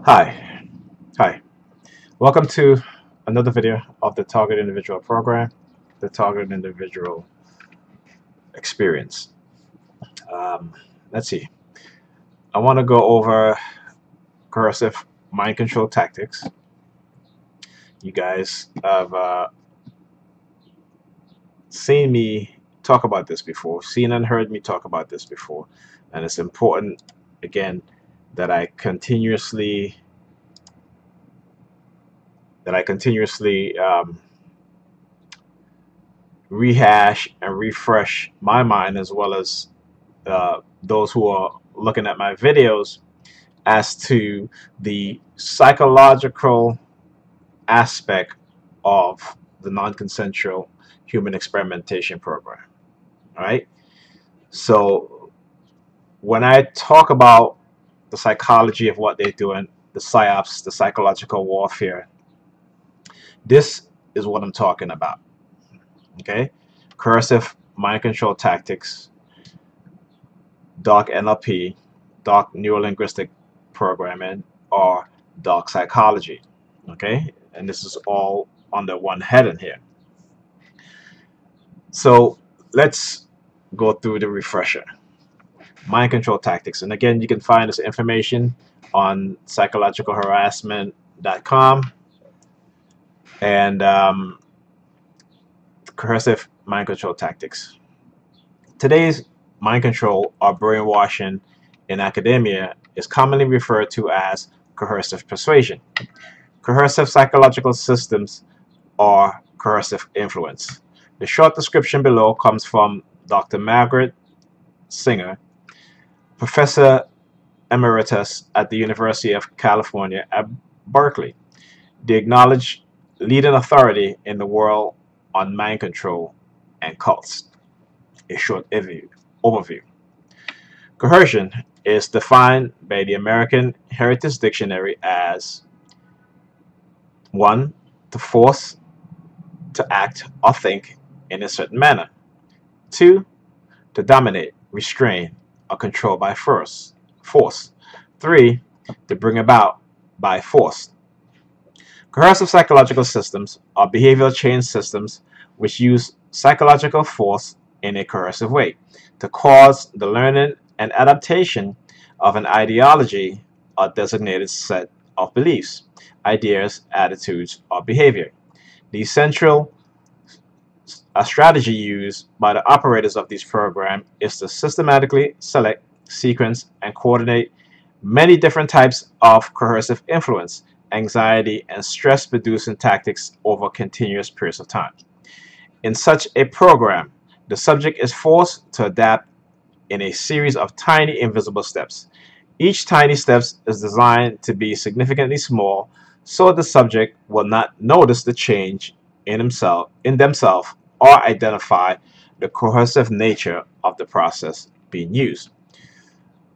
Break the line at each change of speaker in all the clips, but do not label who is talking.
Hi, hi. Welcome to another video of the Target Individual program, the Target Individual experience. Um, let's see. I want to go over coercive mind control tactics. You guys have seen me talk about this before, seen and heard me talk about this before, and it's important again that I continuously rehash and refresh my mind as well as those who are looking at my videos as to the psychological aspect of the non-consensual human experimentation program. All right. So when I talk about the psychology of what they're doing, the psyops, the psychological warfare, this is what I'm talking about. Okay. Coercive mind control tactics, dark NLP, dark neurolinguistic programming, or dark psychology. Okay, and this is all under one heading here. So let's go through the refresher. Mind control tactics, and again, you can find this information on psychologicalharassment.com and coercive mind control tactics. Today's mind control or brainwashing in academia is commonly referred to as coercive persuasion. Coercive psychological systems or coercive influence. The short description below comes from Dr. Margaret Singer, Professor Emeritus at the University of California at Berkeley, the acknowledged leading authority in the world on mind control and cults. A short overview. Coercion is defined by the American Heritage Dictionary as 1. To force to act or think in a certain manner. 2. To dominate, restrain, or control by force. 3. To bring about by force. Coercive psychological systems are behavioral change systems which use psychological force in a coercive way to cause the learning and adaptation of an ideology or designated set of beliefs, ideas, attitudes, or behavior. The central strategy used by the operators of these programs is to systematically select, sequence, and coordinate many different types of coercive influence, anxiety, and stress producing tactics over continuous periods of time. In such a program, the subject is forced to adapt in a series of tiny invisible steps. Each tiny step is designed to be significantly small so the subject will not notice the change in themselves or identify the coercive nature of the process being used.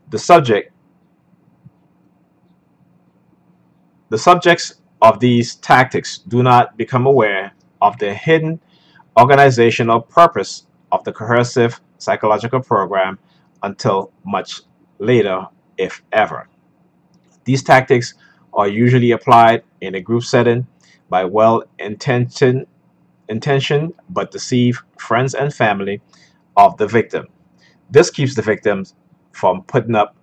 The subject The subjects of these tactics do not become aware of the hidden organizational purpose of the coercive psychological program until much later, if ever. These tactics are usually applied in a group setting by well-intentioned but deceived friends and family of the victim. This keeps the victims from putting up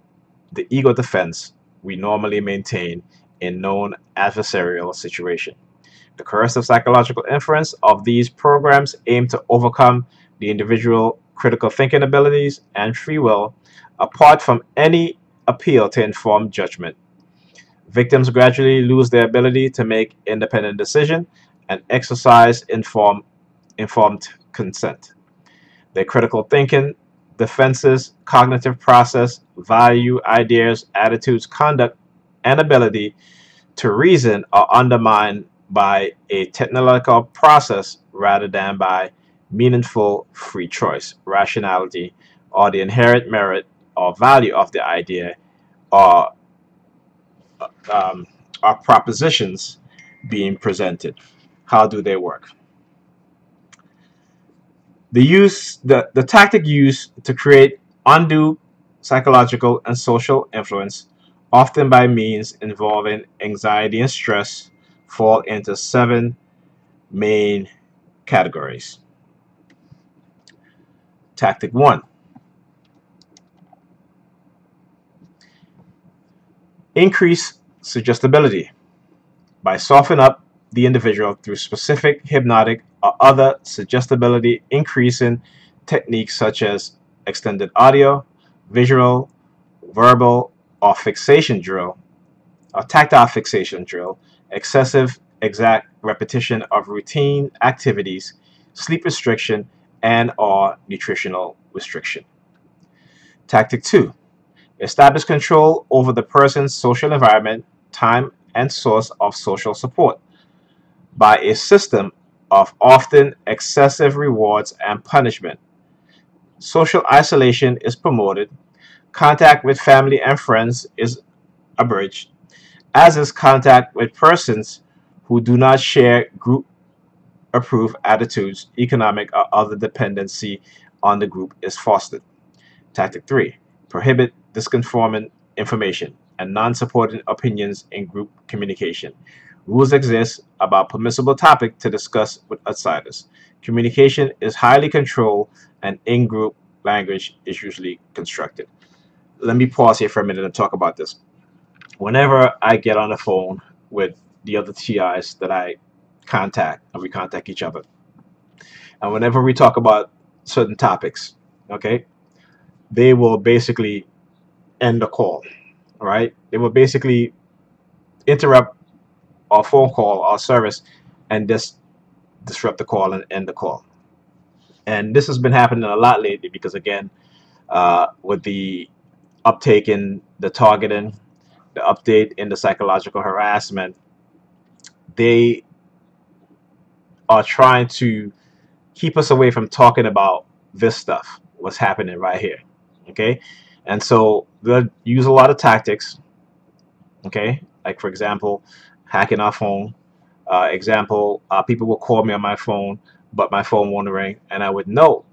the ego defense we normally maintain in known adversarial situation. The coercive psychological inference of these programs aim to overcome the individual critical thinking abilities and free will apart from any appeal to informed judgment. Victims gradually lose their ability to make independent decisions and exercise informed consent. Their critical thinking, defenses, cognitive process, value, ideas, attitudes, conduct, and ability to reason are undermined by a technological process rather than by meaningful free choice, rationality, or the inherent merit or value of the idea or, um, or propositions being presented. How do they work? The tactic used to create undue psychological and social influence often by means involving anxiety and stress, fall into 7 main categories. Tactic 1. Increase suggestibility by softening up the individual through specific hypnotic or other suggestibility increasing techniques such as extended audio, visual, verbal, or fixation drill, or tactile fixation drill, excessive exact repetition of routine activities, sleep restriction, and or nutritional restriction. Tactic 2. Establish control over the person's social environment, time, and source of social support by a system of often excessive rewards and punishment. Social isolation is promoted, contact with family and friends is abridged, as is contact with persons who do not share group approved attitudes, economic or other dependency on the group is fostered. Tactic 3. Prohibit disconforming information and non supporting opinions in group communication. Rules exist about permissible topic to discuss with outsiders. Communication is highly controlled and in group language is usually constructed. Let me pause here for a minute and talk about this. Whenever I get on the phone with the other TIs that I contact, and we contact each other, and whenever we talk about certain topics, okay, they will basically end the call, right? They will basically interrupt our phone call, our service, and just disrupt the call and end the call. And this has been happening a lot lately because, again, with the uptake in the targeting, the update in the psychological harassment, they are trying to keep us away from talking about this stuff, what's happening right here. Okay. And so they'll use a lot of tactics. Okay. Like, for example, hacking our phone. People will call me on my phone, but my phone won't ring. And I would know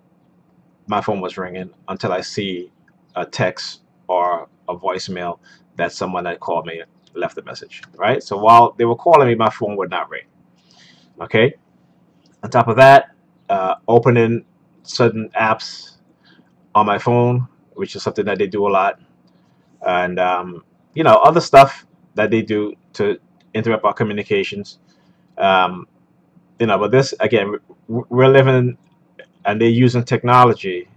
my phone was ringing until I see a text or a voicemail that someone that called me left a message. Right. So while they were calling me, my phone would not ring. Okay. On top of that, opening certain apps on my phone, which is something that they do a lot, and other stuff that they do to interrupt our communications. Um, but this again, we're living, and they're using technology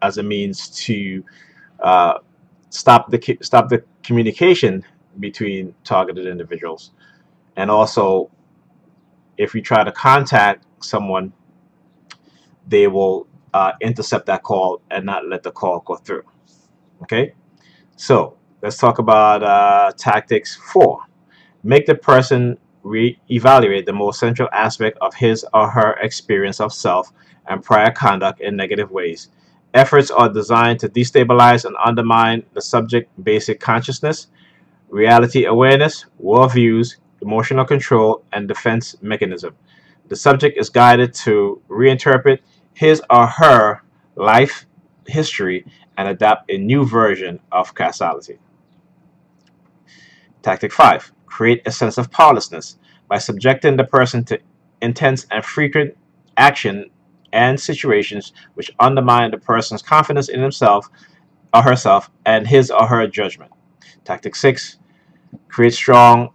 as a means to uh, stop the communication between targeted individuals, and also if you try to contact someone, they will intercept that call and not let the call go through. Okay, so let's talk about tactics 4. Make the person re-evaluate the most central aspect of his or her experience of self and prior conduct in negative ways. Efforts are designed to destabilize and undermine the subject basic consciousness, reality awareness, worldviews, emotional control, and defense mechanism. The subject is guided to reinterpret his or her life history and adapt a new version of causality. Tactic 5. Create a sense of powerlessness by subjecting the person to intense and frequent action and situations which undermine the person's confidence in himself or herself and his or her judgment. Tactic 6. Create strong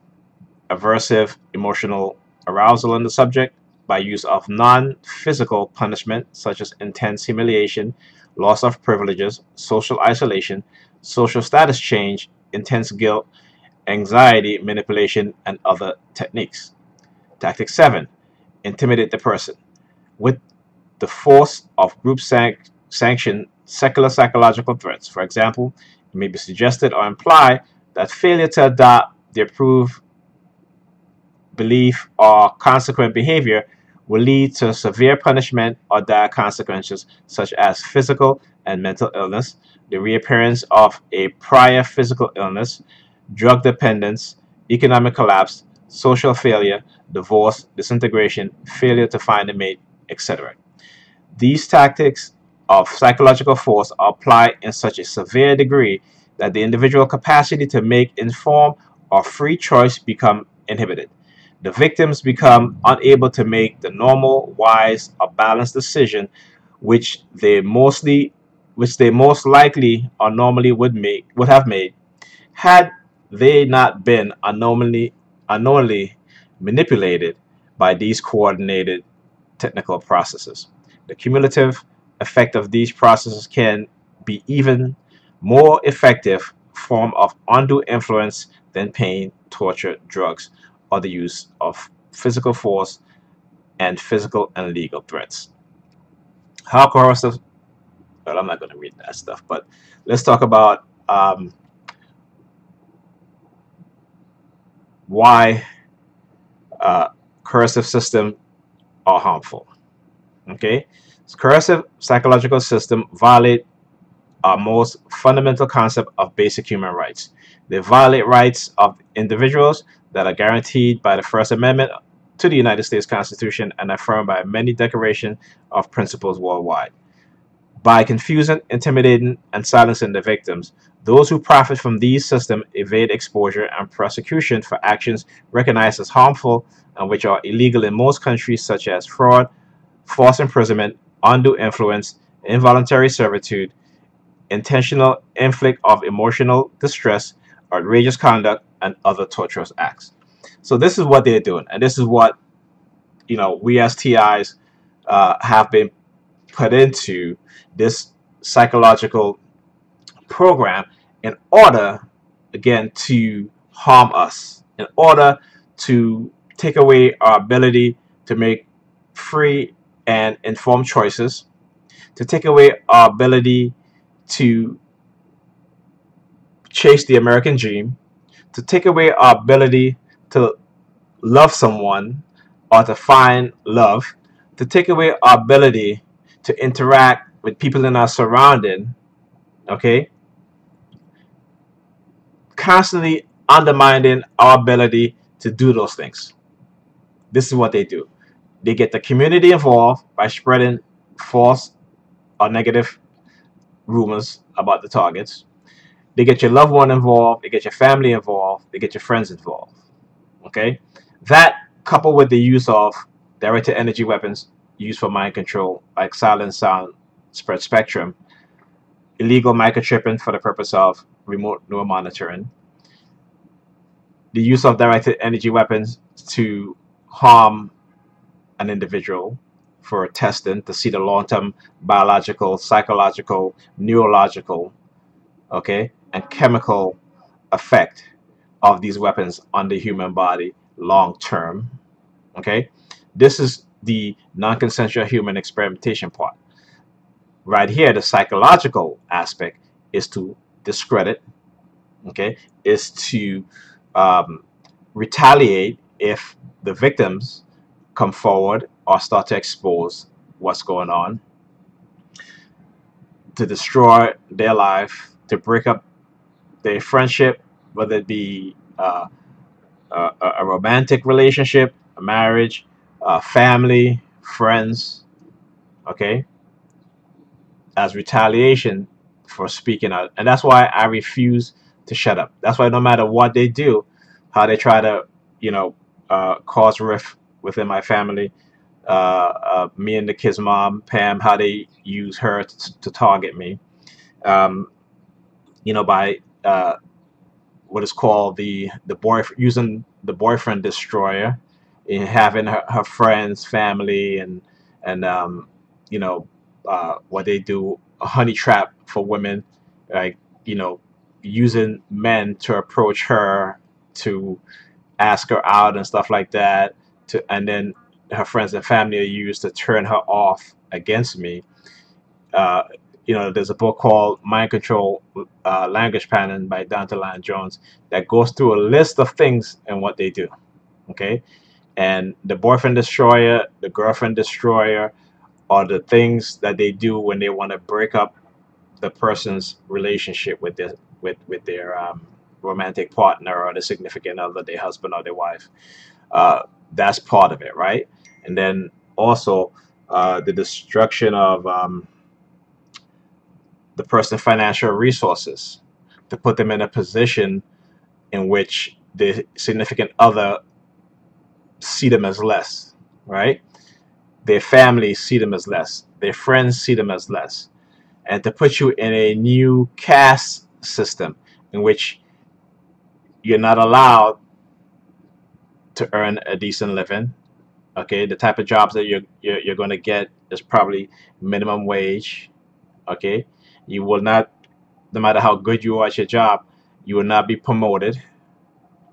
aversive emotional arousal in the subject by use of non-physical punishment such as intense humiliation, loss of privileges, social isolation, social status change, intense guilt, anxiety, manipulation, and other techniques. Tactic 7. Intimidate the person with the force of group sanctioned secular psychological threats. For example, it may be suggested or implied that failure to adopt the approved belief or consequent behavior will lead to severe punishment or dire consequences such as physical and mental illness, the reappearance of a prior physical illness, drug dependence, economic collapse, social failure, divorce, disintegration, failure to find a mate, etc. These tactics of psychological force are applied in such a severe degree that the individual capacity to make informed or free choice become inhibited. The victims become unable to make the normal, wise, or balanced decision which they mostly which they most likely or normally would have made had they not been unknowingly manipulated by these coordinated technical processes. The cumulative effect of these processes can be even more effective form of undue influence than pain, torture, drugs, or the use of physical force and physical and legal threats. How coercive? Well, I'm not going to read that stuff, but let's talk about why uh, coercive systems are harmful. Okay, coercive psychological system violate our most fundamental concept of basic human rights. They violate rights of individuals that are guaranteed by the First Amendment to the United States Constitution and affirmed by many declarations of principles worldwide. By confusing, intimidating, and silencing the victims, those who profit from these systems evade exposure and prosecution for actions recognized as harmful and which are illegal in most countries, such as fraud, false imprisonment, undue influence, involuntary servitude, intentional inflict of emotional distress, outrageous conduct, and other torturous acts. So this is what they're doing, and this is what we as TIs have been put into this psychological program in order, again, to harm us, in order to take away our ability to make free and informed choices, to take away our ability to chase the American dream, to take away our ability to love someone or to find love, to take away our ability to interact with people in our surrounding, okay, constantly undermining our ability to do those things. This is what they do. They get the community involved by spreading false or negative rumors about the targets. They get your loved one involved, they get your family involved, they get your friends involved. Okay? That coupled with the use of directed energy weapons used for mind control, like silent sound spread spectrum, illegal microchipping for the purpose of remote neural monitoring, the use of directed energy weapons to harm an individual for testing to see the long-term biological, psychological, neurological, okay, and chemical effect of these weapons on the human body long term. Okay, this is the non-consensual human experimentation part. Right here, the psychological aspect is to discredit, okay, is to um, retaliate if the victims come forward or start to expose what's going on, to destroy their life, to break up their friendship, whether it be a romantic relationship, a marriage, family, friends, okay, as retaliation for speaking out. And that's why I refuse to shut up. That's why no matter what they do, how they try to, you know, cause rift within my family, me and the kid's mom, Pam, how they use her to target me, um, by what is called the boy using the boyfriend destroyer, and having her friends, family, and you know what they do, a honey trap for women, like you know using men to approach her to ask her out and stuff like that, and then her friends and family are used to turn her off against me. uh, there's a book called Mind Control Language Pattern by Dante Lyon Jones that goes through a list of things and what they do. Okay. And the boyfriend destroyer, the girlfriend destroyer are the things that they do when they want to break up the person's relationship with their romantic partner or the significant other, their husband or their wife. That's part of it, right? And then also the destruction of the person's financial resources, to put them in a position in which the significant other see them as less, right? Their families see them as less. Their friends see them as less. And to put you in a new caste system in which you're not allowed to earn a decent living. Okay, the type of jobs that you're going to get is probably minimum wage. Okay, you will not, no matter how good you are at your job, you will not be promoted,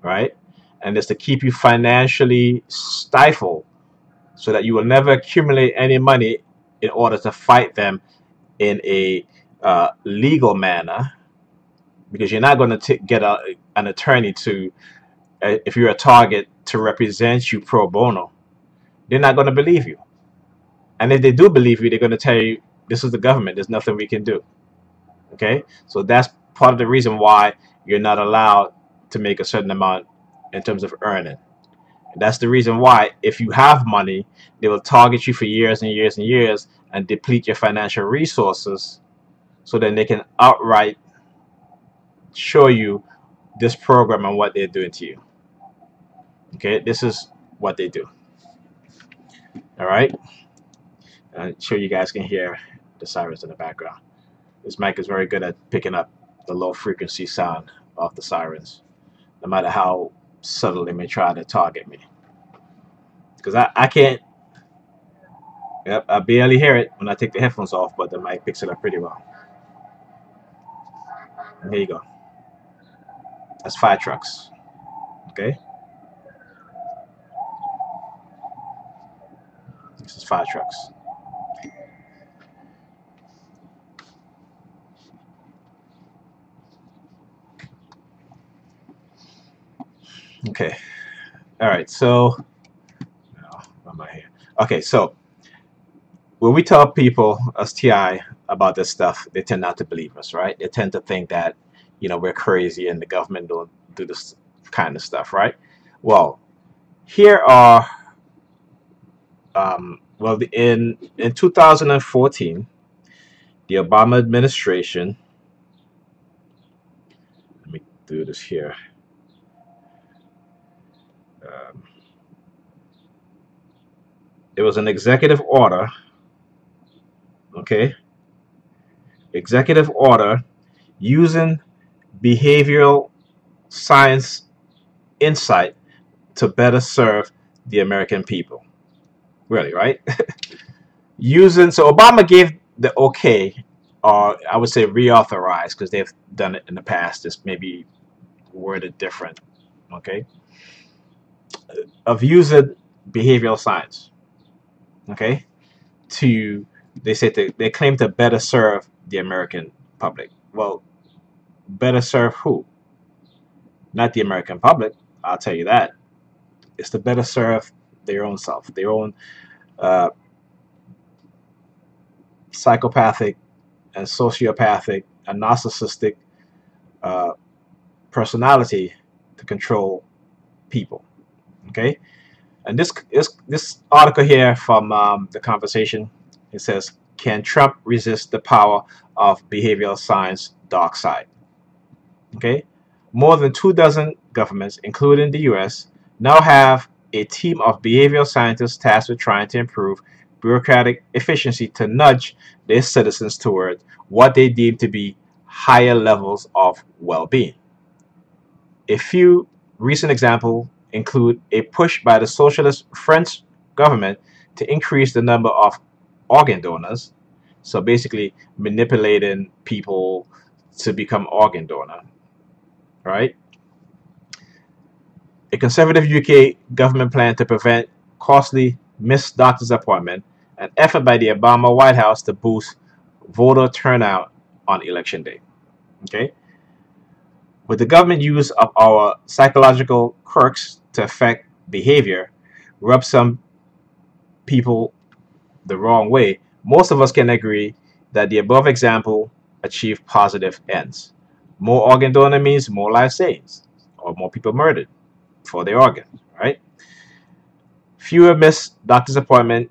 right? And it's to keep you financially stifled so that you will never accumulate any money in order to fight them in a legal manner, because you're not going to get an attorney to, if you're a target, to represent you pro bono. They're not going to believe you. And if they do believe you, they're going to tell you, this is the government, there's nothing we can do. Okay? So that's part of the reason why you're not allowed to make a certain amount in terms of earning. And that's the reason why, if you have money, they will target you for years and years and years and deplete your financial resources so then they can outright show you this program and what they're doing to you. Okay? This is what they do. All right? I'm sure you guys can hear the sirens in the background. This mic is very good at picking up the low frequency sound of the sirens, no matter how subtle they may try to target me. Because I can't, yep, I barely hear it when I take the headphones off, but the mic picks it up pretty well. And here you go. That's fire trucks. Okay? This is fire trucks. Okay. All right. So, oh, why am I here? Okay. So, when we tell people, us TI, about this stuff, they tend not to believe us, right? They tend to think that, we're crazy and the government don't do this kind of stuff, right? Well, here are, well, in 2014, the Obama administration, let me do this here. Um, it was an executive order, okay? Executive order using behavioral science insight to better serve the American people. Really, right? So Obama gave the okay, or I would say reauthorized, because they've done it in the past, just maybe worded different, okay, of using behavioral science, okay, to, they say they claim to better serve the American public. Well, better serve who? Not the American public, I'll tell you that. It's to better serve their own self, their own uh, psychopathic and sociopathic and narcissistic uh, personality to control people. Okay, and this article here from the Conversation, it says, "Can Trump resist the power of behavioral science dark side?" Okay, more than 24 governments, including the U.S., now have a team of behavioral scientists tasked with trying to improve bureaucratic efficiency to nudge their citizens toward what they deem to be higher levels of well-being. A few recent examples include a push by the socialist French government to increase the number of organ donors, so basically manipulating people to become organ donor, right? A conservative UK government plan to prevent costly missed doctor's appointment, an effort by the Obama White House to boost voter turnout on election day. Okay? With the government use of our psychological quirks to affect behavior, rub some people the wrong way, most of us can agree that the above example achieve positive ends. More organ donor means more life savings, or more people murdered for their organs, right? Fewer missed doctor's appointment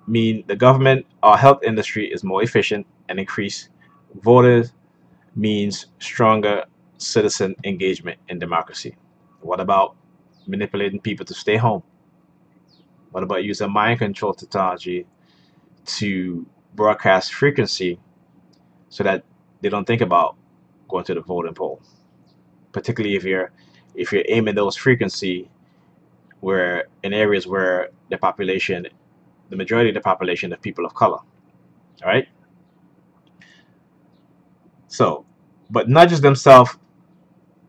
mean the government or health industry is more efficient, and increased voters means stronger citizen engagement in democracy? What about manipulating people to stay home? What about using mind control technology to broadcast frequency so that they don't think about going to the voting poll? Particularly if you're aiming those frequency where in areas where the majority of the population of people of color. All right. So, but nudges themselves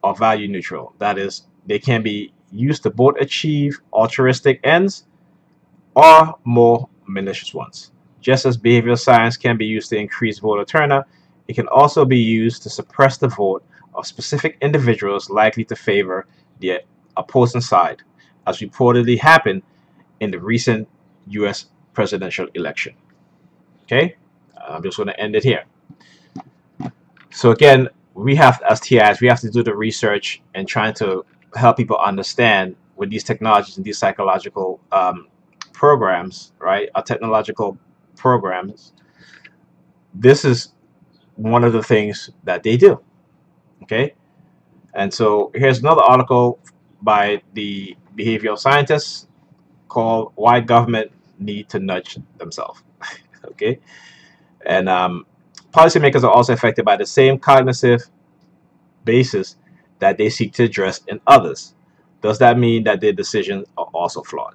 are value neutral. That is, they can be used to both achieve altruistic ends or more malicious ones. Just as behavioral science can be used to increase voter turnout, it can also be used to suppress the vote of specific individuals likely to favor the opposing side, as reportedly happened in the recent US presidential election. Okay? I'm just going to end it here. So again, we have, as TIs, we have to do the research and trying to help people understand with these technologies and these psychological programs, right? Our technological programs. This is one of the things that they do. Okay. And so here's another article by the behavioral scientists called "Why Government Need to Nudge Themselves." Okay. And policymakers are also affected by the same cognitive basis that they seek to address in others. Does that mean that their decisions are also flawed?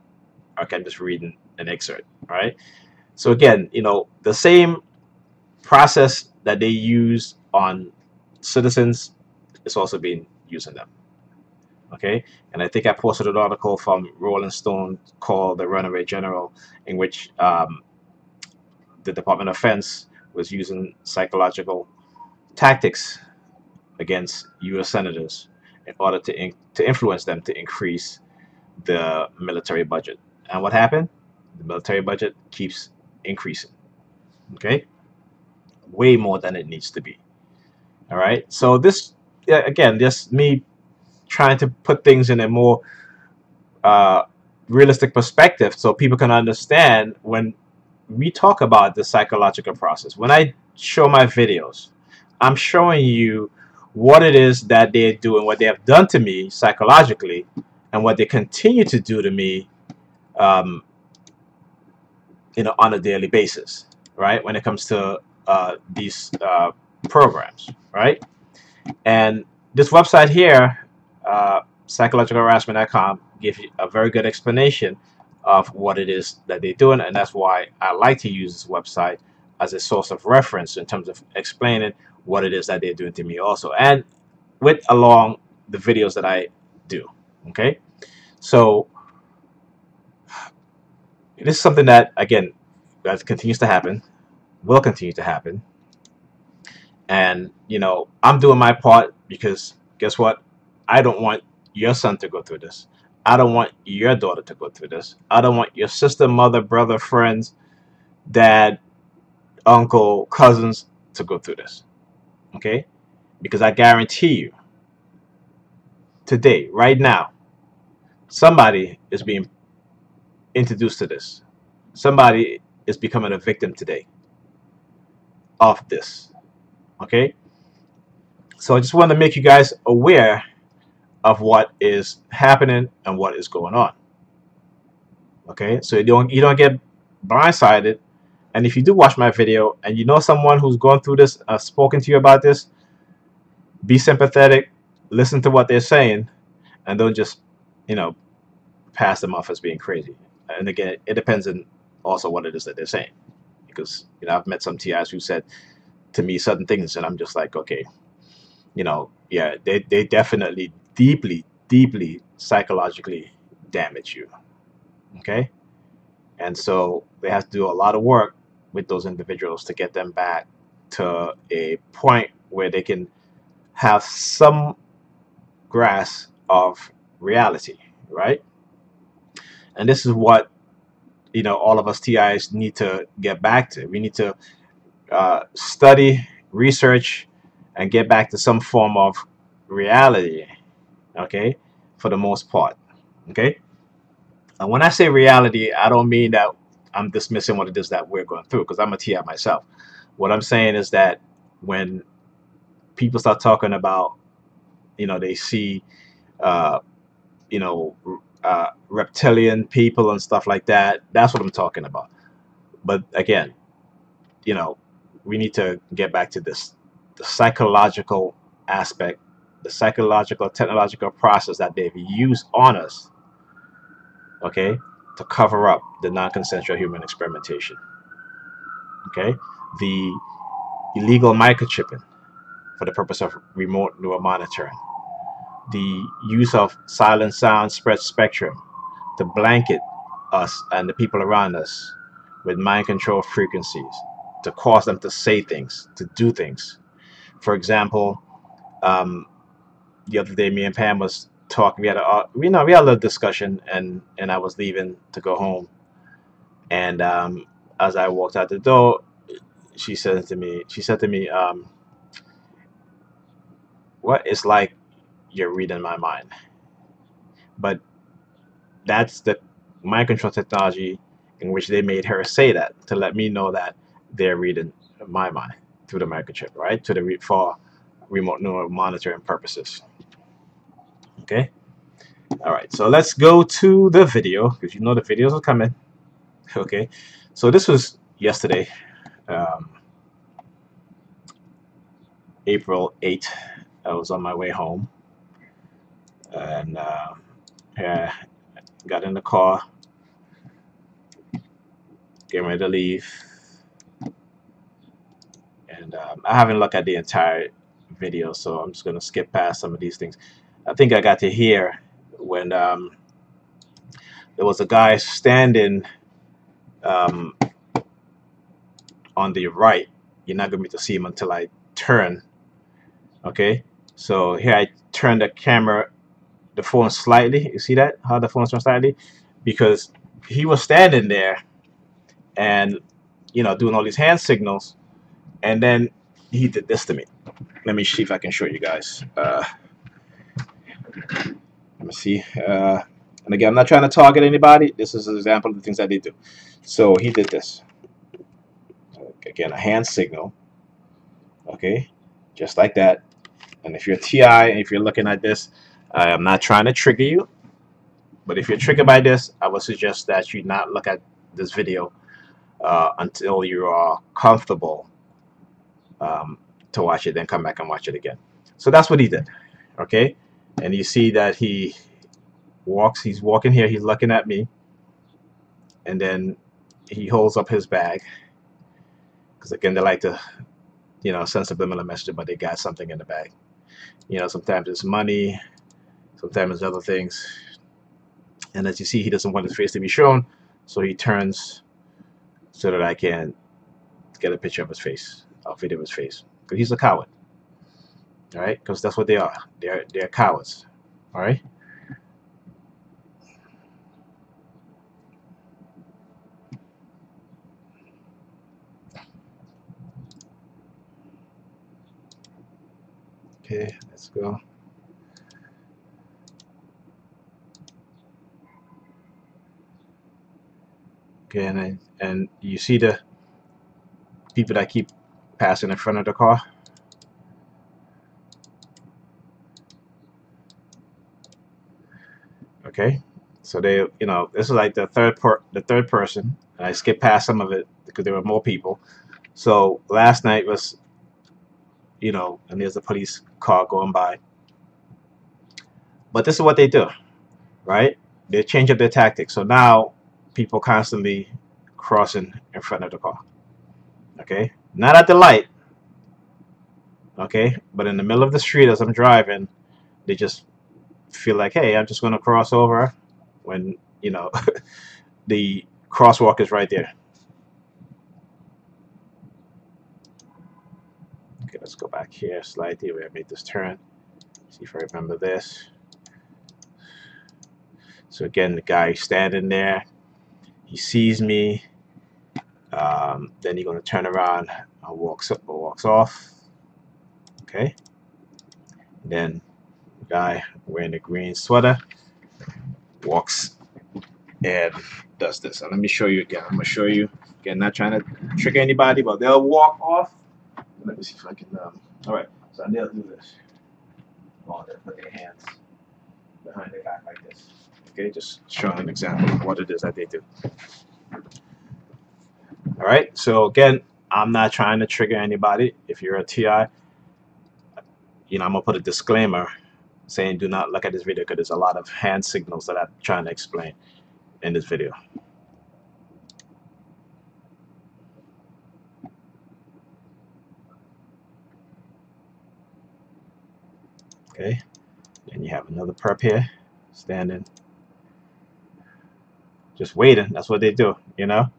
Okay, I'm just reading an excerpt, right? So again, the same process that they use on citizens is also being used on them. Okay, and I think I posted an article from Rolling Stone called "The Runaway General," in which the Department of Defense was using psychological tactics against U.S. senators in order to influence them to increase the military budget. And what happened? The military budget keeps increasing. Okay, way more than it needs to be. All right. So this, again, just me trying to put things in a more uh, realistic perspective so people can understand when we talk about the psychological process. When I show my videos, I'm showing you what it is that they're doing, what they have done to me psychologically, and what they continue to do to me, um, on a daily basis, right? When it comes to these programs, right? And this website here, psychologicalharassment.com, gives you a very good explanation of what it is that they're doing, and that's why I like to use this website as a source of reference in terms of explaining what it is that they're doing to me also, and with along the videos that I do. Okay, so this is something that, again, that continues to happen, will continue to happen, and I'm doing my part because guess what? I don't want your son to go through this. I don't want your daughter to go through this. I don't want your sister, mother, brother, friends, dad, uncle, cousins to go through this. Okay? Because I guarantee you, today, right now, somebody is being introduced to this. Somebody is becoming a victim today of this. Okay? So I just want to make you guys aware of what is happening and what is going on. Okay? So you don't get blindsided. And if you do watch my video and you know someone who's gone through this, spoken to you about this, be sympathetic, listen to what they're saying, and don't just, pass them off as being crazy. And again, it depends on also what it is that they're saying. Because, I've met some TIs who said to me certain things, and I'm just like, okay, yeah, they definitely deeply, deeply psychologically damage you. Okay? And so they have to do a lot of work with those individuals to get them back to a point where they can have some grasp of reality, right? And this is what all of us TIs need to get back to. We need to study, research, and get back to some form of reality. Okay, for the most part. Okay, and when I say reality, I don't mean that I'm dismissing what it is that we're going through, because I'm a TI myself. What I'm saying is that when people start talking about they see uh, reptilian people and stuff like that. That's what I'm talking about. But again, you know, we need to get back to this, the psychological aspect, the psychological technological process that they've used on us, okay, to cover up the non-consensual human experimentation, okay, the illegal microchipping for the purpose of remote neural monitoring, the use of silent sound spread spectrum to blanket us and the people around us with mind control frequencies to cause them to say things, to do things. For example, um, the other day, me and Pam was talking. We had a little discussion, and I was leaving to go home. And as I walked out the door, she said to me, "What? It's like you're reading my mind." But that's the mind control technology in which they made her say that to let me know that they're reading my mind through the microchip, right? For remote neural monitoring purposes. Okay. All right. So let's go to the video because the videos are coming. Okay. So this was yesterday, um, April 8th. I was on my way home and yeah, got in the car, getting ready to leave. And I haven't looked at the entire video, so I'm just going to skip past some of these things. I think I got to hear when there was a guy standing um, on the right. You're not going to be able to see him until I turn. Okay, so here I turn the phone slightly. You see that? How the phone's turned slightly? Because he was standing there and, doing all these hand signals, and then he did this to me. Let me see if I can show you guys. Let me see. And again, I'm not trying to target anybody. This is an example of the things I did do. So he did this. Again, a hand signal. Okay, just like that. And if you're TI and if you're looking at this, I am not trying to trigger you. But if you're triggered by this, I would suggest that you not look at this video until you are comfortable um, to watch it, then come back and watch it again. So that's what he did. Okay, and you see that he's walking here, he's looking at me, and then he holds up his bag because again they like to send subliminal message, but they got something in the bag. Sometimes it's money, sometimes it's other things. And as you see, he doesn't want his face to be shown, so he turns so that I can get a picture of his face, a video of his face, because he's a coward. All right, because that's what they are. They're cowards. All right. Okay, let's go. Okay, and you see the people that keep passing in front of the car. Okay, so this is like the third person, and I skipped past some of it because there were more people. So last night was, and there's a police car going by. But this is what they do, right? They change up their tactics. So now people constantly crossing in front of the car. Okay, not at the light. Okay, but in the middle of the street as I'm driving, they just feel like, hey, I'm just going to cross over when the crosswalk is right there. Okay, let's go back here slightly where I made this turn. See if I remember this. So again, the guy standing there, he sees me. Then he's going to turn around and walks off. Okay. Then the guy wearing the green sweater walks and does this. And let me show you again. I'm going to show you again, not trying to trigger anybody, but they'll walk off. Let me see if I can. All right. So they'll do this. call it, put their hands behind their back like this. Okay, just showing an example of what it is that they do. All right, so again, I'm not trying to trigger anybody. If you're a TI, I'm gonna put a disclaimer saying do not look at this video because there's a lot of hand signals that I'm trying to explain in this video. Okay, and you have another perp here, standing, just waiting. That's what they do, When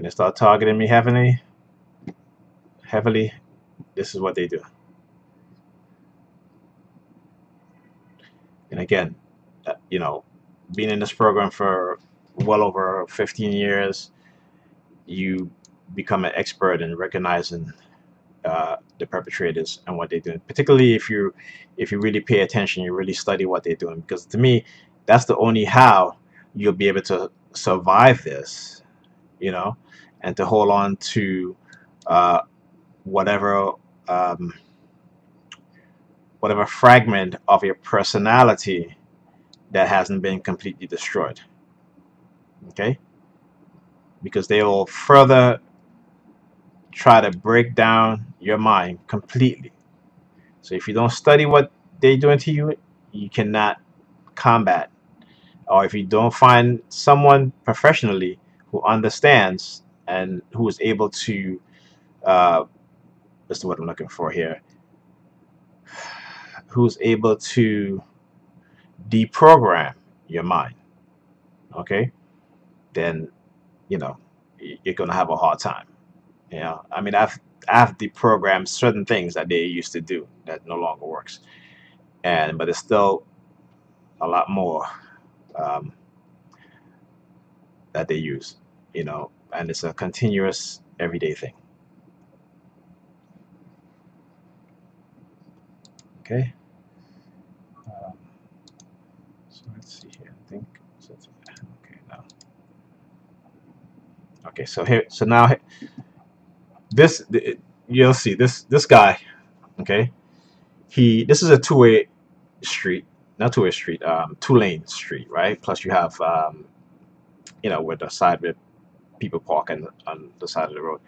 they start targeting me heavily, this is what they do. And again, being in this program for well over 15 years, you become an expert in recognizing the perpetrators and what they're doing. Particularly if you really pay attention, you really study what they're doing. Because to me, that's the only how you'll be able to survive this, and to hold on to whatever whatever fragment of your personality that hasn't been completely destroyed. Okay, because they will further try to break down your mind completely. So if you don't study what they're doing to you, you cannot combat. Or if you don't find someone professionally who understands and who is able to, that's what I'm looking for here, who's able to deprogram your mind, okay, then you're gonna have a hard time. I mean, I've deprogrammed certain things that they used to do that no longer works, but it's still a lot more um, that they use, and it's a continuous everyday thing. Okay. Um, so let's see here. I think so. Okay, now. Okay, so here, so now this you'll see this guy. Okay, this is a two-way street, not two-way street, two-lane street, right? Plus you have with the side where people park on the side of the road,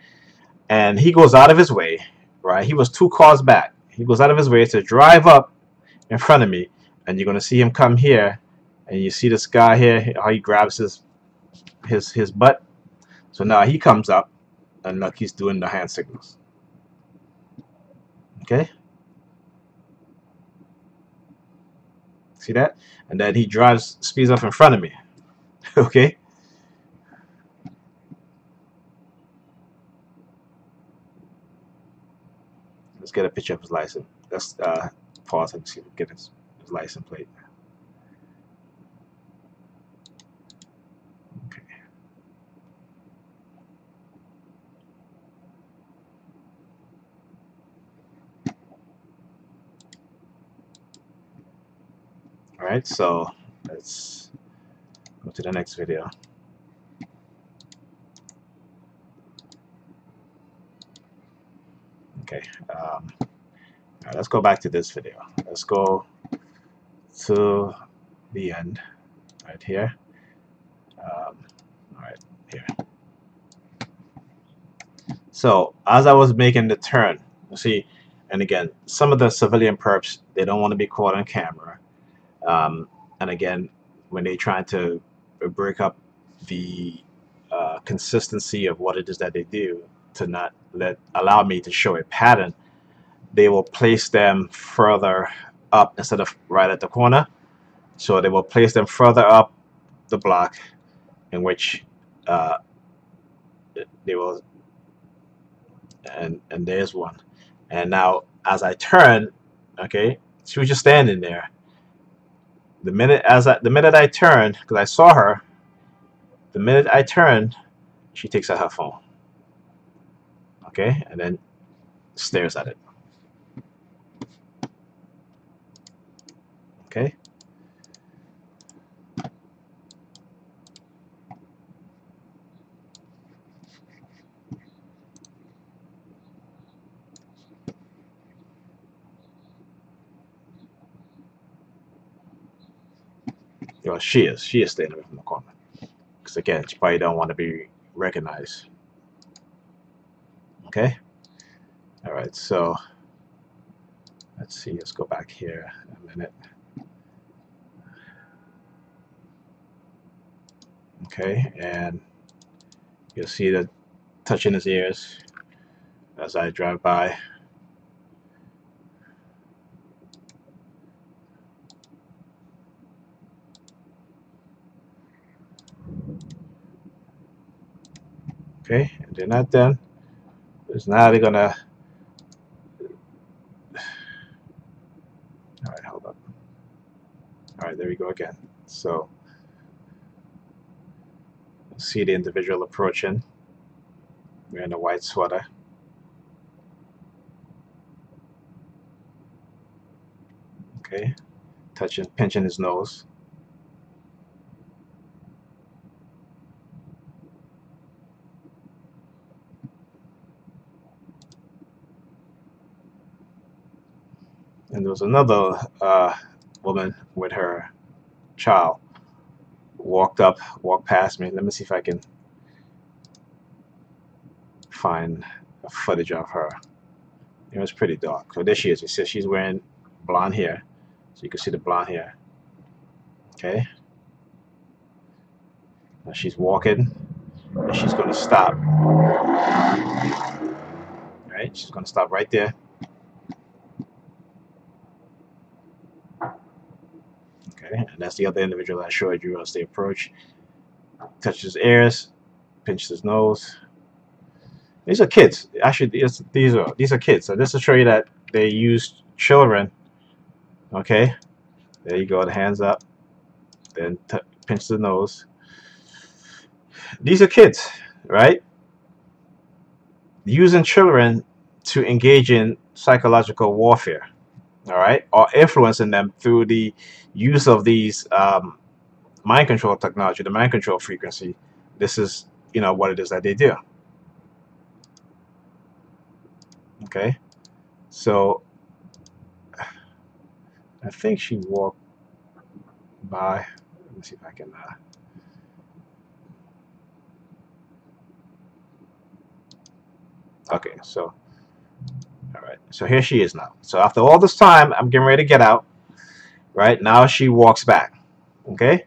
and he goes out of his way, right? He was two cars back. He goes out of his way to drive up in front of me, and you're gonna see him come here, and you see this guy here, how he grabs his butt. So now he comes up, and look, he's doing the hand signals. Okay, see that? And then he speeds up in front of me. Okay. Let's get a picture of his license. Let's pause and see if we get his license plate. Okay. All right, so let's go to the next video. Okay, all right, let's go back to this video. Let's go to the end right here. All right, here. So as I was making the turn, you see, and again, some of the civilian perps, they don't want to be caught on camera. And again, when they try to break up the consistency of what it is that they do, to not allow me to show a pattern, they will place them further up instead of right at the corner. So they will place them further up the block, in which they will, and there's one. And now as I turn, okay, she was just standing there. The minute I turned, because I saw her, the minute I turned, she takes out her phone. Okay, and then stares at it. Okay. Well, she is. She is staying away from the corner. Because again, she probably don't want to be recognized. Okay. All right. So let's see. Let's go back here a minute. Okay, and you'll see that touching his ears as I drive by. Okay, and they're not done. Because now they're gonna. All right, hold up. All right, there we go again. So see the individual approaching. Wearing a white sweater. Okay, touching, pinching his nose. And there was another woman with her child walked past me. Let me see if I can find a footage of her. It was pretty dark. So there she is. You see she's wearing blonde hair. So you can see the blonde hair. Okay. Now she's walking and she's gonna stop. Right? She's gonna stop right there. Okay, and that's the other individual I showed you as they approach. Touches his ears, pinches his nose. These are kids. Actually, these are kids. So just to show you that they use children. Okay, there you go. The hands up, then pinch the nose. These are kids, right? Using children to engage in psychological warfare. All right, or influencing them through the use of these mind control technology, the mind control frequency. This is, what it is that they do. Okay, so I think she walked by. Let me see if I can. Okay, so all right, so here she is now. So after all this time, I'm getting ready to get out. Right now, she walks back. Okay.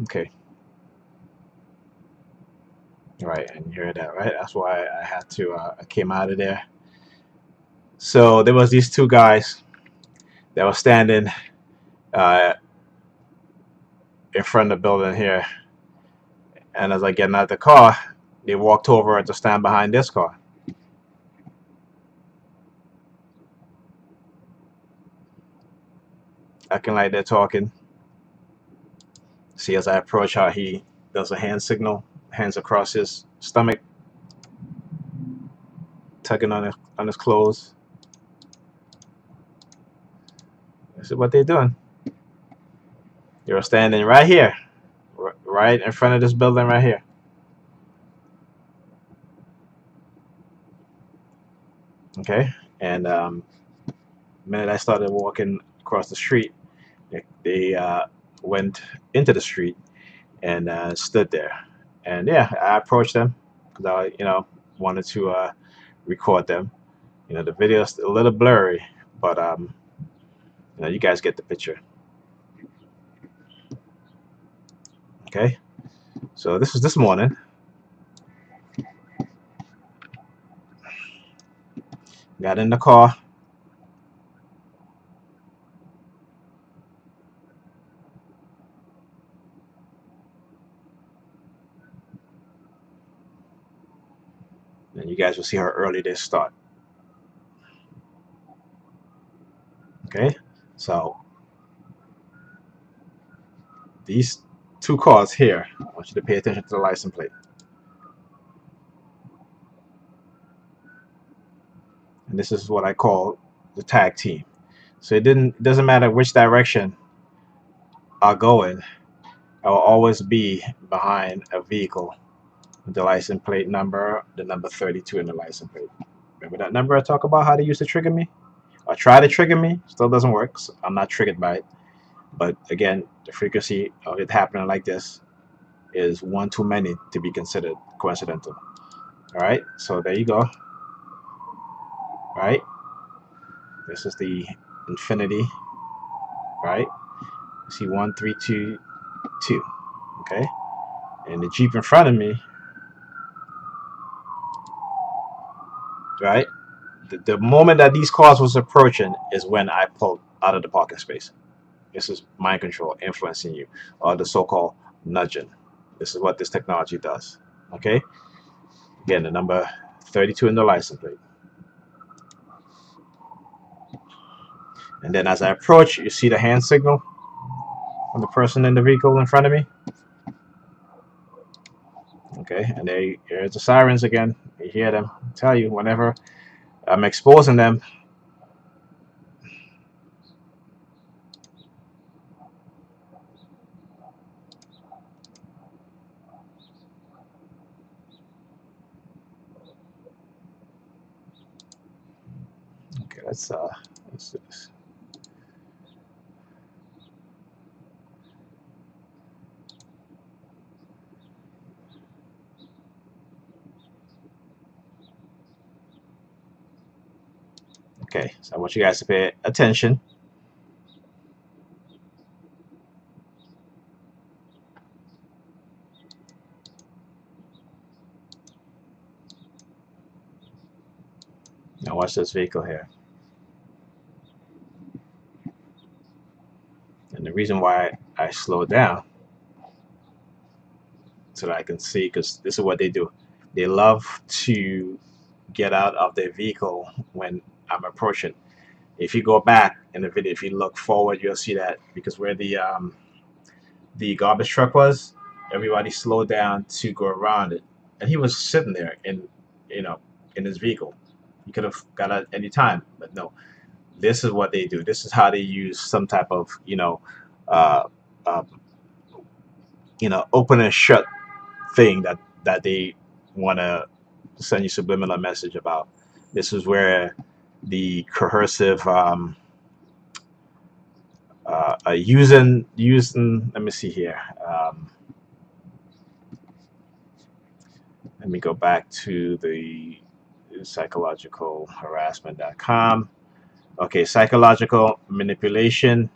Okay. Right, and you hear that, right? That's why I had to. I came out of there. So there was these two guys that were standing uh, in front of the building here, and as I get out the car, they walked over to stand behind this car. Acting like they're talking. See, as I approach how he does a hand signal, hands across his stomach, tugging on his clothes. This is what they're doing. They're standing right here, right in front of this building right here. Okay, and the minute I started walking across the street, they went into the street and stood there. And yeah, I approached them because I wanted to record them. The video's a little blurry, but you guys get the picture. Okay, so this was this morning. Got in the car. And you guys will see her early day start. Okay, so these two cars here, I want you to pay attention to the license plate. And this is what I call the tag team. So it doesn't matter which direction I go in. I will always be behind a vehicle with the license plate number, the number 32 in the license plate. Remember that number I talk about how they used to trigger me? Or try to trigger me? Still doesn't work. So I'm not triggered by it. But again, the frequency of it happening like this is one too many to be considered coincidental. All right, so there you go. All right, this is the infinity. Right, see 1322. Okay, and the Jeep in front of me. Right, the moment that these cars was approaching is when I pulled out of the parking space. This is mind control influencing you, or the so-called nudging. This is what this technology does. Okay, again, the number 32 in the license plate. And then as I approach, you see the hand signal from the person in the vehicle in front of me. Okay, and there's the sirens again. You hear them. I tell you, whenever I'm exposing them. Okay, let's do this. Okay, so I want you guys to pay attention. Now watch this vehicle here. And the reason why I slow down so that I can see, because this is what they do. They love to get out of their vehicle when I'm approaching. If you go back in the video, if you look forward, you'll see that because where the garbage truck was, everybody slowed down to go around it, and he was sitting there you know, in his vehicle. He could have got out any time, but no. This is what they do. This is how they use some type of uh, uh, open and shut thing that they want to send you subliminal message about. This is where the coercive using. Let me see here. Let me go back to the psychologicalharassment.com. Okay, psychological manipulation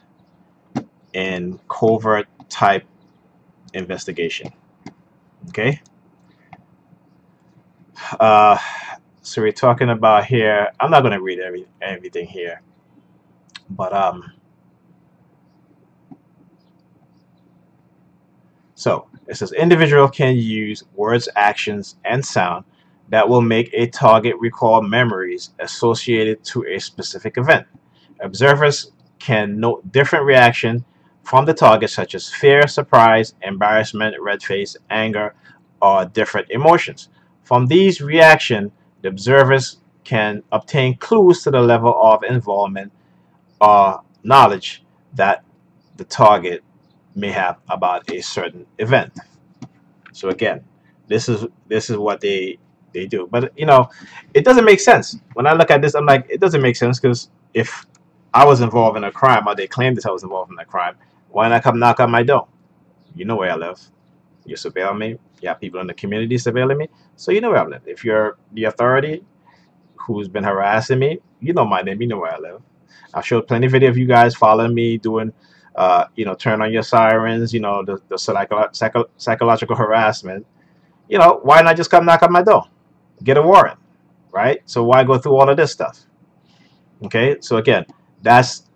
and covert type investigation. Okay. Uh, so we're talking about here. I'm not going to read everything here, but so it says individual can use words, actions, and sound that will make a target recall memories associated to a specific event. Observers can note different reaction from the target, such as fear, surprise, embarrassment, red face, anger, or different emotions. From these reactions, the observers can obtain clues to the level of involvement or knowledge that the target may have about a certain event. So again, this is what they do. But it doesn't make sense. When I look at this, I'm like, it doesn't make sense because if I was involved in a crime or they claimed that I was involved in a crime, why not come knock on my door? You know where I live. You surveil me. You have people in the community surveilling me. So you know where I live. If you're the authority who's been harassing me, you know my name. You know where I live. I've showed plenty of video of you guys following me doing, turn on your sirens, the psychological harassment. Why not just come knock on my door? Get a warrant, right? So why go through all of this stuff? Okay, so again, that's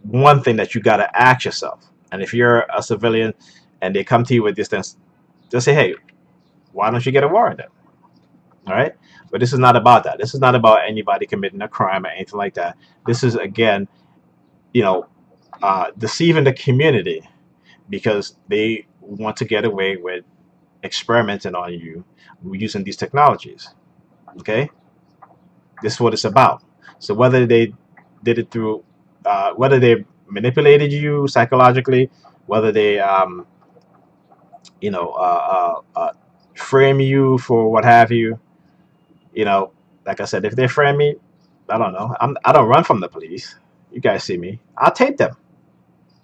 one thing that you got to ask yourself. And if you're a civilian and they come to you with this, then just say, hey, why don't you get a warrant then? All right. But this is not about that. This is not about anybody committing a crime or anything like that. This is, again, deceiving the community because they want to get away with experimenting on you using these technologies. Okay. This is what it's about. So whether they did it through whether they manipulated you psychologically, whether they you know frame you for what have you. You know, like I said, if they frame me, I don't know. I don't run from the police. You guys see me. I'll tape them.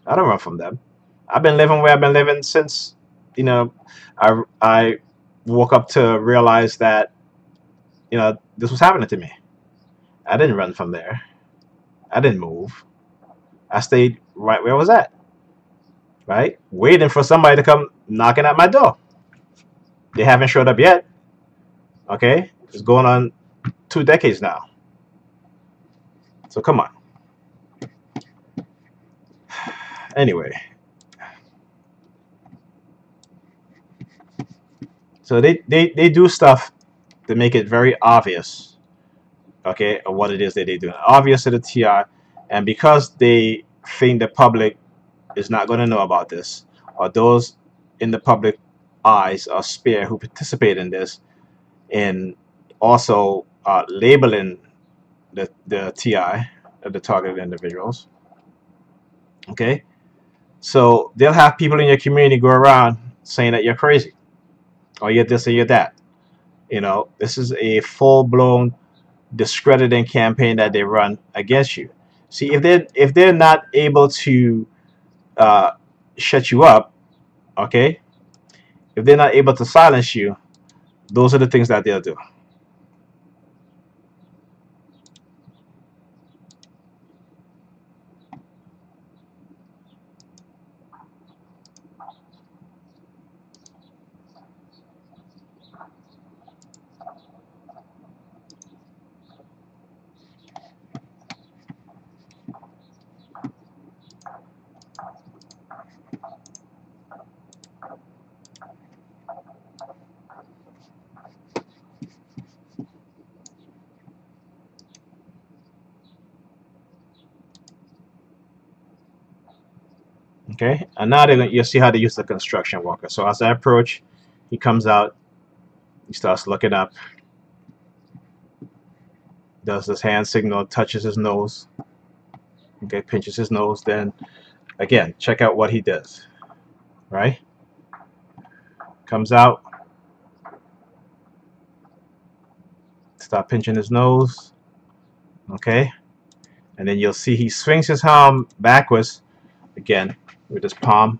I don't run from them. I've been living where I've been living since, you know, I woke up to realize that, this was happening to me. I didn't run from there. I didn't move. I stayed right where I was at, right? Waiting for somebody to come knocking at my door. They haven't showed up yet. Okay? It's going on 2 decades now. So come on. Anyway, so they do stuff to make it very obvious, okay, of what it is that they do. Obvious to the TI, and because they think the public is not going to know about this, or those in the public eyes are spared who participate in this, and also labeling the TI, the targeted individuals. Okay, so they'll have people in your community go around saying that you're crazy, or you're this or you're that. This is a full blown discrediting campaign that they run against you. See, if they're not able to uh, shut you up, okay, if they're not able to silence you, those are the things that they'll do. Okay, and now you'll see how they use the construction worker. So as I approach, he comes out, he starts looking up, does this hand signal, touches his nose, okay, pinches his nose. Then again, check out what he does. Right, comes out, start pinching his nose, okay, and then you'll see he swings his arm backwards again with his palm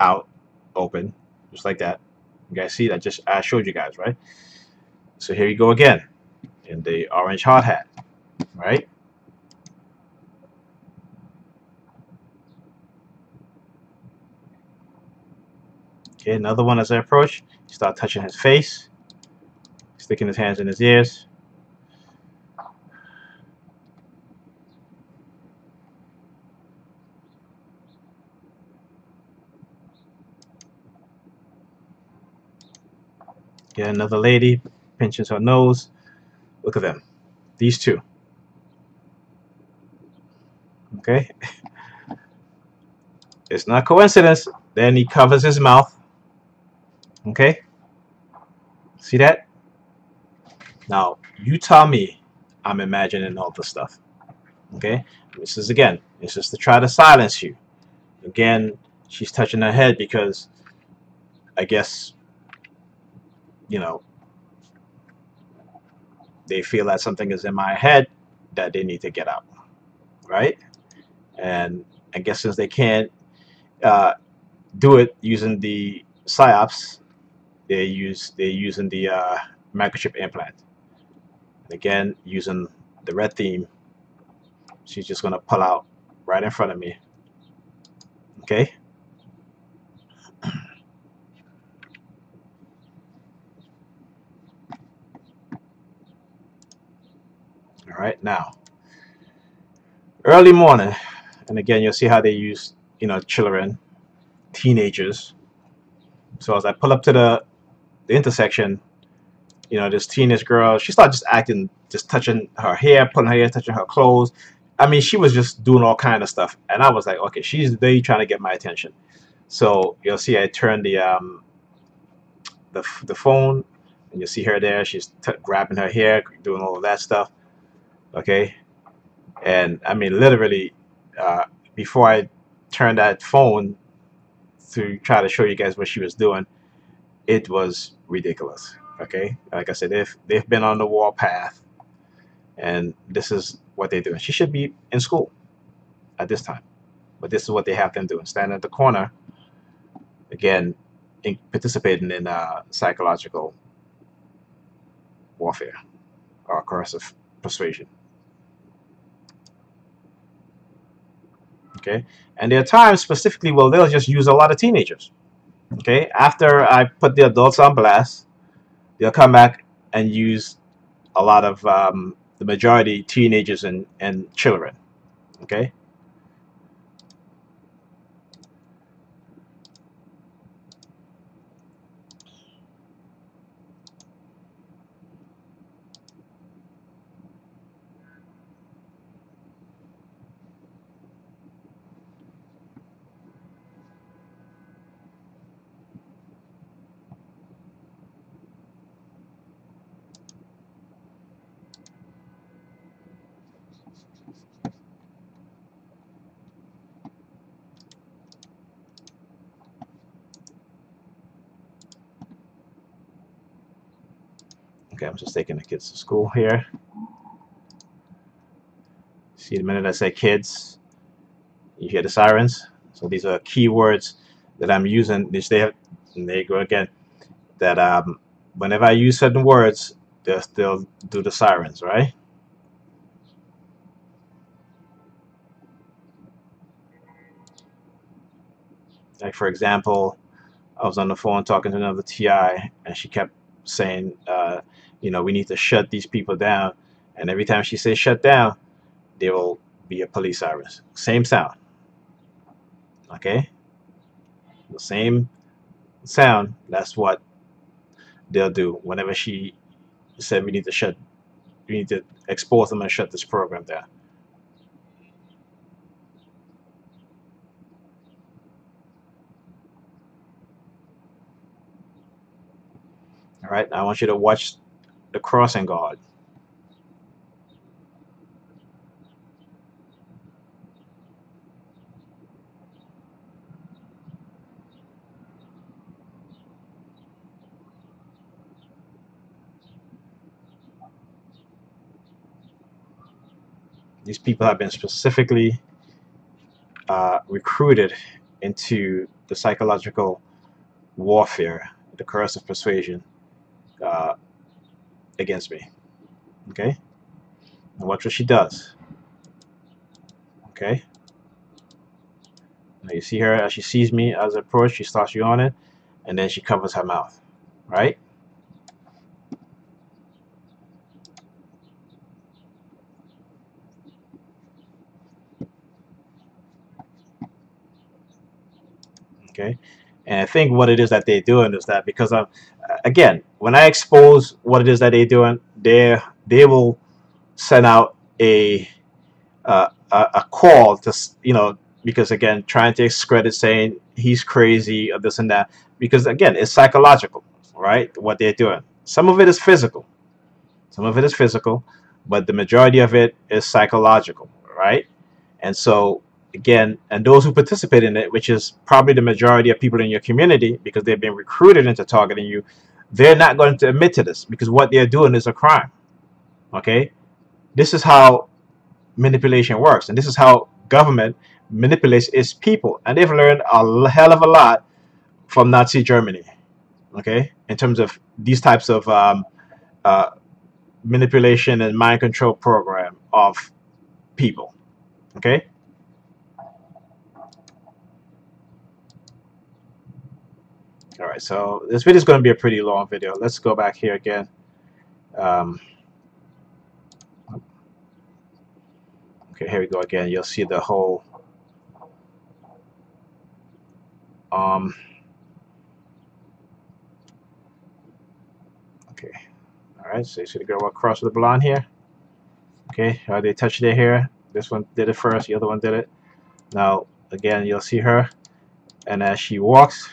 out, open, just like that. You guys see that? Just I showed you guys, right? So here you go again in the orange hard hat, right? Okay, another one as I approach, start touching his face, sticking his hands in his ears. Okay, another lady pinches her nose. Look at them, these two. Okay, it's not coincidence. Then he covers his mouth. Okay, see that? Now you tell me I'm imagining all the stuff. Okay, this is again. This is to try to silence you. Again, she's touching her head because I guess you know they feel that something is in my head that they need to get out, right? And I guess since they can't uh, do it using the psyops, they're using the microchip implant. And again, using the red theme, she's just gonna pull out right in front of me. Okay. All right. Now, early morning, and again, you'll see how they use children, teenagers. So as I pull up to the intersection, this teenage girl, she started just acting, just touching her hair, pulling her hair, touching her clothes. I mean, she was just doing all kind of stuff, and I was like, okay, she's really trying to get my attention. So you'll see I turn the phone, and you'll see her there. She's grabbing her hair, doing all of that stuff. Okay, And I mean, literally, uh, before I turned that phone to try to show you guys what she was doing, it was ridiculous. Okay, like I said, they've been on the warpath, and this is what they're doing. She should be in school at this time, but this is what they have them doing: stand at the corner again, participating in psychological warfare or coercive persuasion. Okay, and there are times specifically where they'll just use a lot of teenagers. Okay, after I put the adults on blast, they'll come back and use a lot of the majority teenagers and children. Okay. Okay, I'm just taking the kids to school here. See, the minute I say kids, you hear the sirens. So these are keywords that I'm using. Which they have, and there you go again. That whenever I use certain words, they'll do the sirens, right? Like for example, I was on the phone talking to another TI, and she kept saying, we need to shut these people down. And every time she says shut down, there will be a police siren. Same sound, okay? The same sound. That's what they'll do whenever she said we need to expose them and shut this program down. All right, I want you to watch the crossing guard. These people have been specifically recruited into the psychological warfare, the coercive persuasion uh, against me. Okay, and watch what she does. Okay, now you see her as she sees me as I approach, she starts yawning, and then she covers her mouth. Right? Okay, and I think what it is that they're doing is that because of again, when I expose what it is that they're doing, they will send out a call to because again trying to discredit saying he's crazy or this and that because again it's psychological, right? What they're doing, some of it is physical, some of it is physical, but the majority of it is psychological, right? And so again, and those who participate in it, which is probably the majority of people in your community because they've been recruited into targeting you, they're not going to admit to this because what they're doing is a crime. Okay, this is how manipulation works, and this is how government manipulates its people, and they've learned a hell of a lot from Nazi Germany. Okay, in terms of these types of uh, manipulation and mind control program of people. Okay, all right. So this video is going to be a pretty long video. Let's go back here again. Um, okay, here we go again. You'll see the whole. Um, okay, all right. So you see the girl walk across with the blonde here. Okay, they touch their hair. This one did it first. The other one did it. Now again, you'll see her, and as she walks,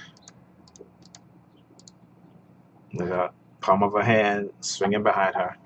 the palm of her hand swinging behind her.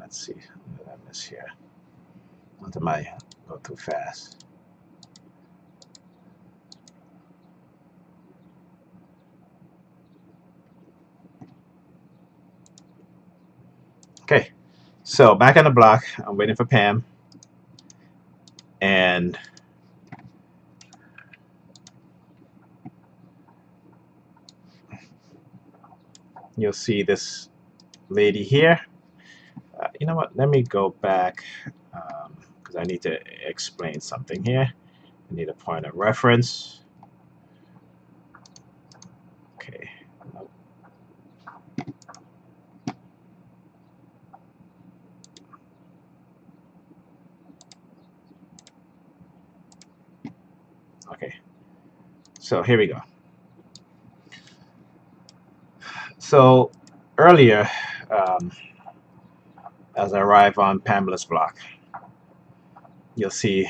let's see, what did I miss here? What am I go too fast? Okay, so back on the block, I'm waiting for Pam, and you'll see this lady here. You know what? Let me go back because I need to explain something here. I need a point of reference. Okay. Okay. So here we go. So earlier, um, as I arrive on Pamela's block, you'll see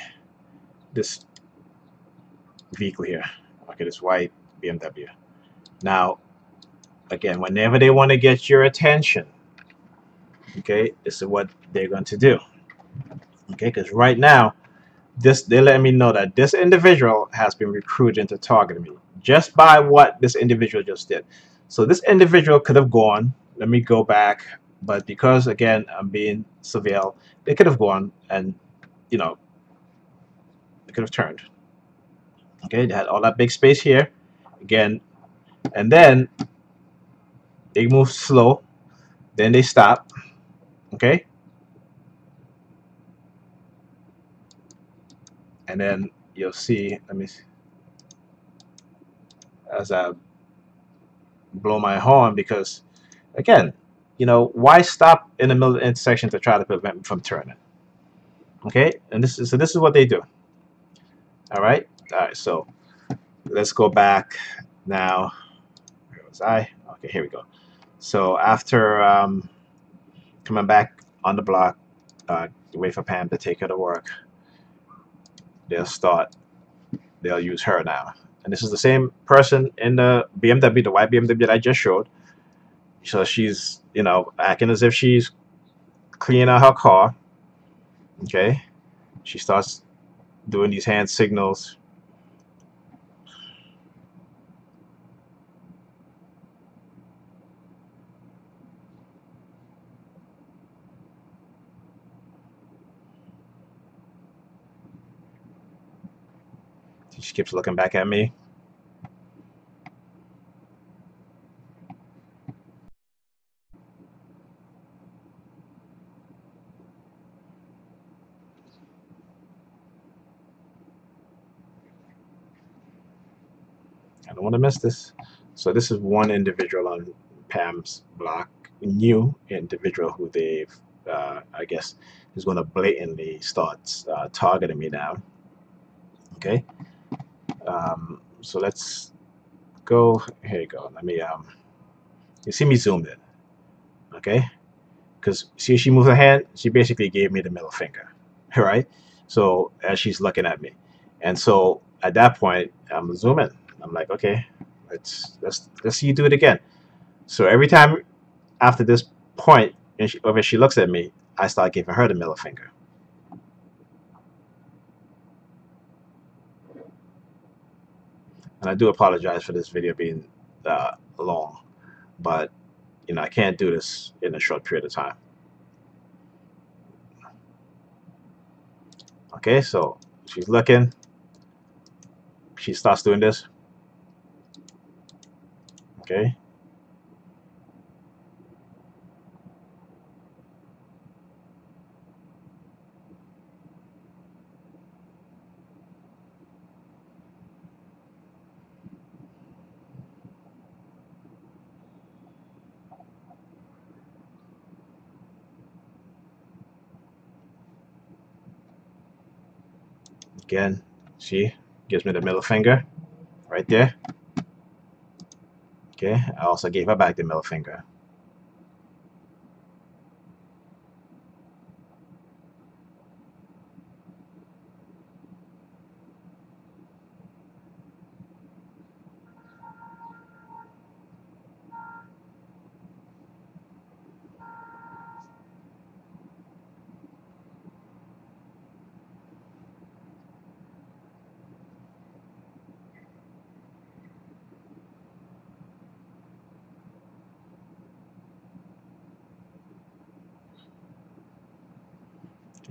this vehicle here. Okay, this white BMW. Now, again, whenever they want to get your attention, okay, this is what they're going to do. Okay, because right now, they're letting me know that this individual has been recruited into targeting me just by what this individual just did. So this individual could have gone. Let me go back, but because again I'm being surveilled, they could have gone and you know they could have turned. Okay, they had all that big space here again, and then they move slow. Then they stop. Okay, and then you'll see. Let me as I blow my horn because again, why stop in the middle of the intersection to try to prevent me from turning? Okay, and this is what they do. All right. So let's go back now. Where was I? Okay, here we go. So after coming back on the block, wait for Pam to take her to work. They'll start. They'll use her now, and this is the same person in the BMW, the white BMW that I just showed. So she's acting as if she's cleaning out her car. Okay, she starts doing these hand signals. She keeps looking back at me. I don't want to miss this. So this is one individual on Pam's block, new individual who they've, I guess, is going to blatantly start targeting me now. Okay. So let's go. Here you go. Let me. You see me zoomed in. Okay. Because see, she moved her hand. She basically gave me the middle finger. Right. So as she's looking at me, and so at that point, I'm zooming. I'm like, okay, let's see you do it again. So every time after this point, when she looks at me, I start giving her the middle finger. And I do apologize for this video being long, but I can't do this in a short period of time. Okay, so she's looking. She starts doing this. Okay. Again, she gives me the middle finger right there. Okay, I also gave her back the middle finger.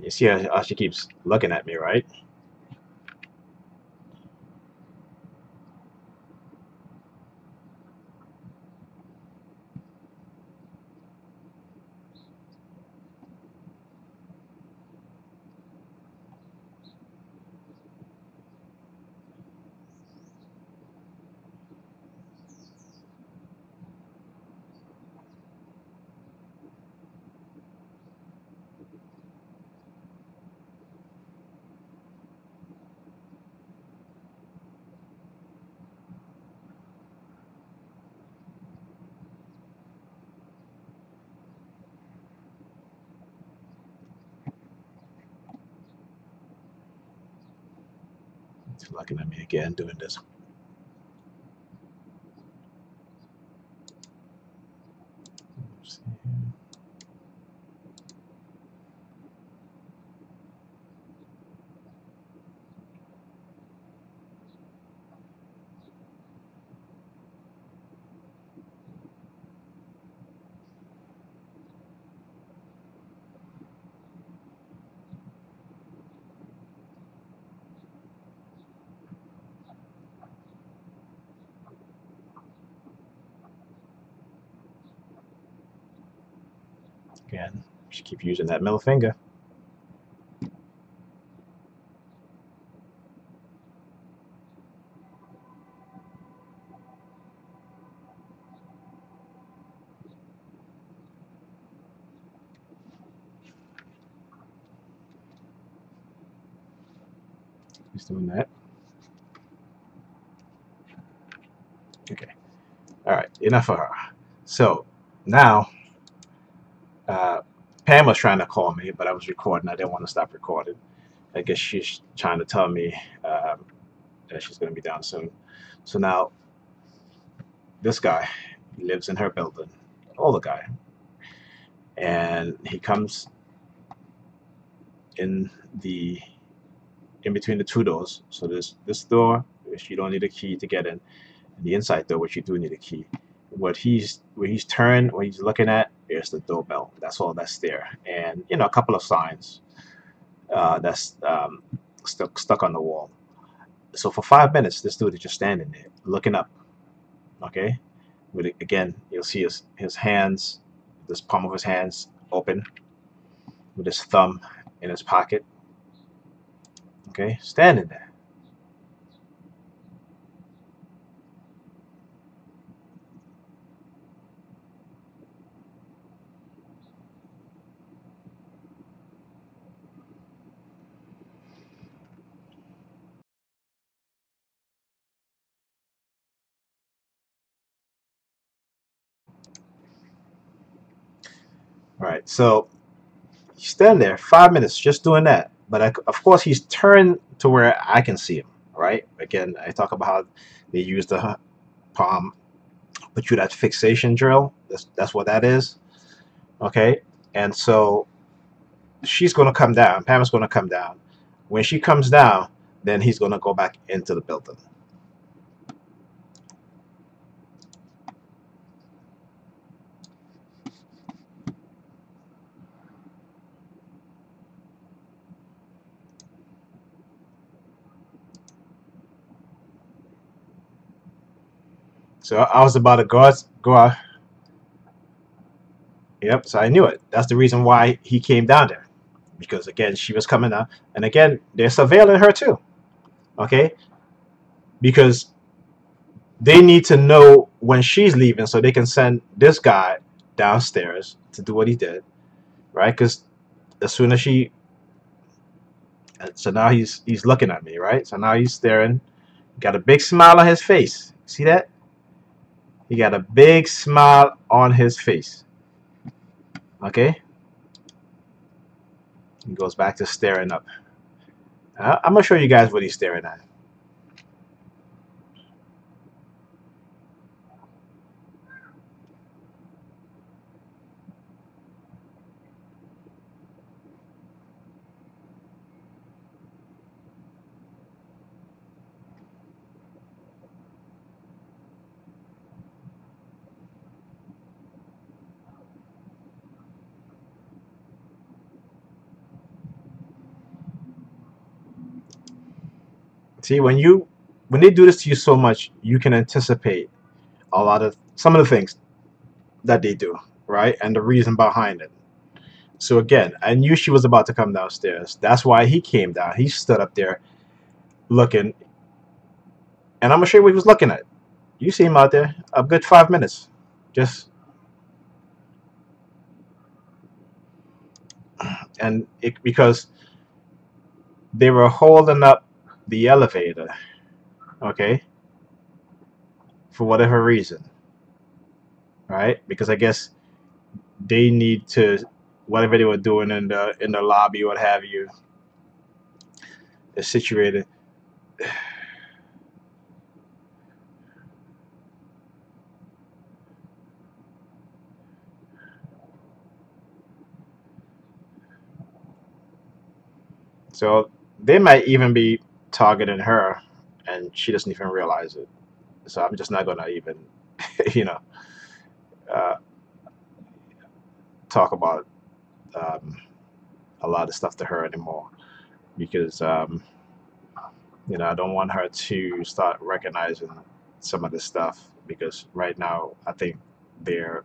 You see how she keeps looking at me, right? She's looking at me again, doing this. Again, she keep using that middle finger. He's doing that. Okay. All right. Enough of her. So now, uh, Pam was trying to call me, but I was recording. I didn't want to stop recording. I guess she's trying to tell me that she's going to be down soon. So now, this guy lives in her building, older guy, and he comes in the in between the two doors. So there's this door, which you don't need a key to get in, and the inside door, which you do need a key. Where he's turned, what he's looking at is the doorbell. That's all that's there, and a couple of signs that's stuck on the wall. So for 5 minutes, this dude is just standing there looking up. Okay, with again, you'll see his hands, this palm of his hands open, with his thumb in his pocket. Okay, standing there. All right, so he's standing there 5 minutes just doing that. But of course, he's turned to where I can see him. Right. Again, I talk about how they use the palm, put you that fixation drill. That's what that is. Okay. And so she's going to come down. Pam is going to come down. When she comes down, then he's going to go back into the building. So I was about to go out. Yep. So I knew it. That's the reason why he came down there, because again she was coming down, and again they're surveilling her too. Okay, because they need to know when she's leaving so they can send this guy downstairs to do what he did, right? Because as soon as she, so now he's looking at me, right? So now he's staring, got a big smile on his face. See that? He got a big smile on his face. Okay, he goes back to staring up. I'm gonna show you guys what he's staring at. See, when they do this to you so much, you can anticipate a lot of some of the things that they do, right? And the reason behind it. So again, I knew she was about to come downstairs. That's why he came down. He stood up there looking, and I'm gonna show you what he was looking at. You see him out there a good 5 minutes, just because they were holding up the elevator, okay, for whatever reason, right? Because I guess they need to whatever they were doing in the lobby, what have you, is situated. So they might even be targeting her, and she doesn't even realize it. So I'm just not gonna even, you know, uh, talk about um, a lot of stuff to her anymore because I don't want her to start recognizing some of this stuff because right now I think they're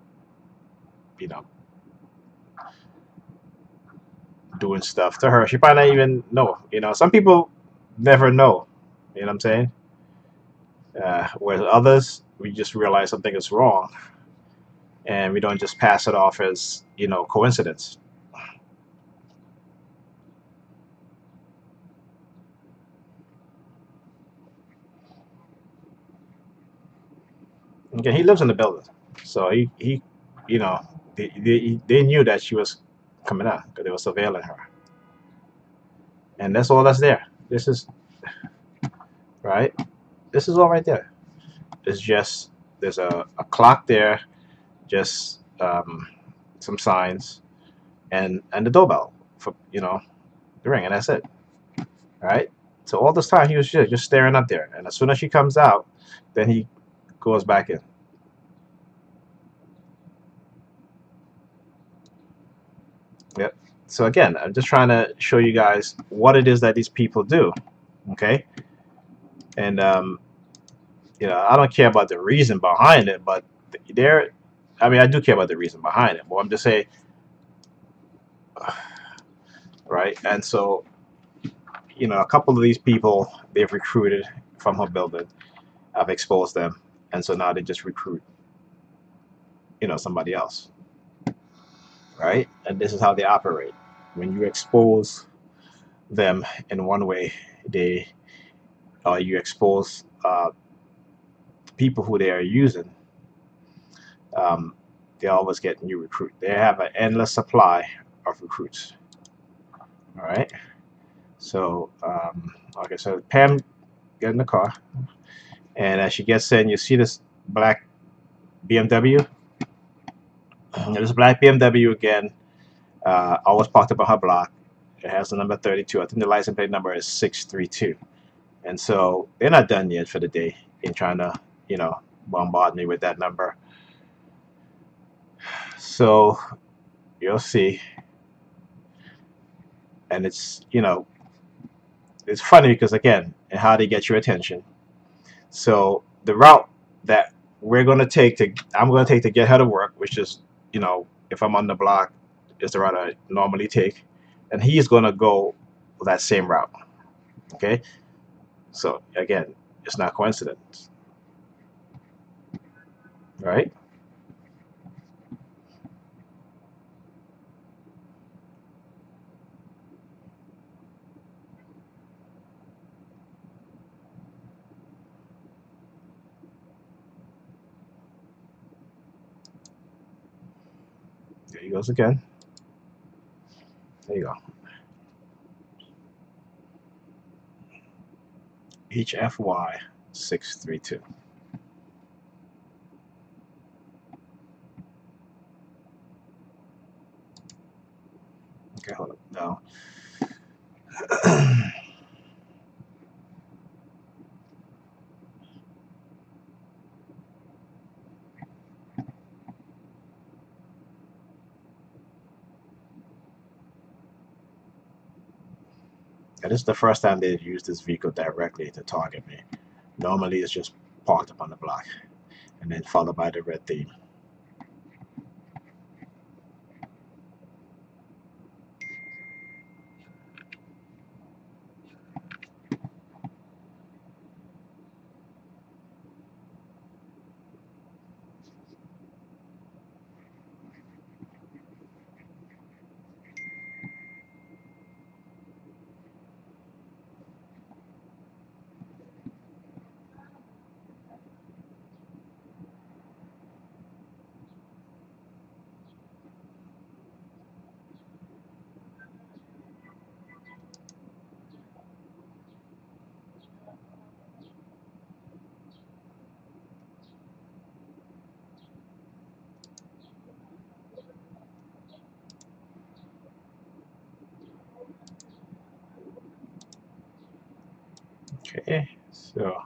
you know doing stuff to her. She might not even know. Some people never know. You know what I'm saying? Whereas others, we just realize something is wrong, and we don't just pass it off as coincidence. Okay, he lives in the building, so he you know, they knew that she was coming out because they were surveilling her, and that's all that's there. This is right. This is all right there. It's just there's a clock there, just some signs, and the doorbell for the ring, and that's it. Right. So all this time he was just staring up there, and as soon as she comes out, then he goes back in. Yep. So again, I'm just trying to show you guys what it is that these people do. Okay. And I don't care about the reason behind it, but there, I mean, I do care about the reason behind it. But I'm just saying, right? And so, a couple of these people they've recruited from her building, I've exposed them, and so now they just recruit, somebody else, right? And this is how they operate. When you expose them in one way, they you expose people who they are using. Um, they always get new recruit. They have an endless supply of recruits. All right. So, okay, so Pam get in the car, and as she gets in, you see this black BMW. This black BMW again, always parked up on her block. It has the number 32. I think the license plate number is 632. And so they're not done yet for the day in trying to, bombard me with that number. So you'll see, and it's funny because again, and how they get your attention. So the route that I'm going to take to get her to work, which is, if I'm on the block, is the route I normally take, and he's going to go that same route. Okay, so again, it's not coincidence, right? There he goes again. There you go. HFY 632. Okay, hold up now. And this is the first time they've used this vehicle directly to target me. Normally it's just parked up on the block and then followed by the red theme. Okay, so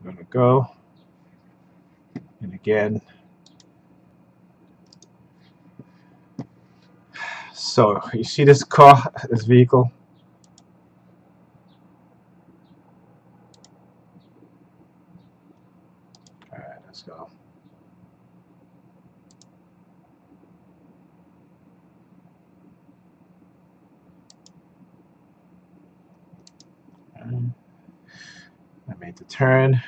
I'm gonna go, and again, so you see this car, this vehicle. All right, let's go. I made the turn,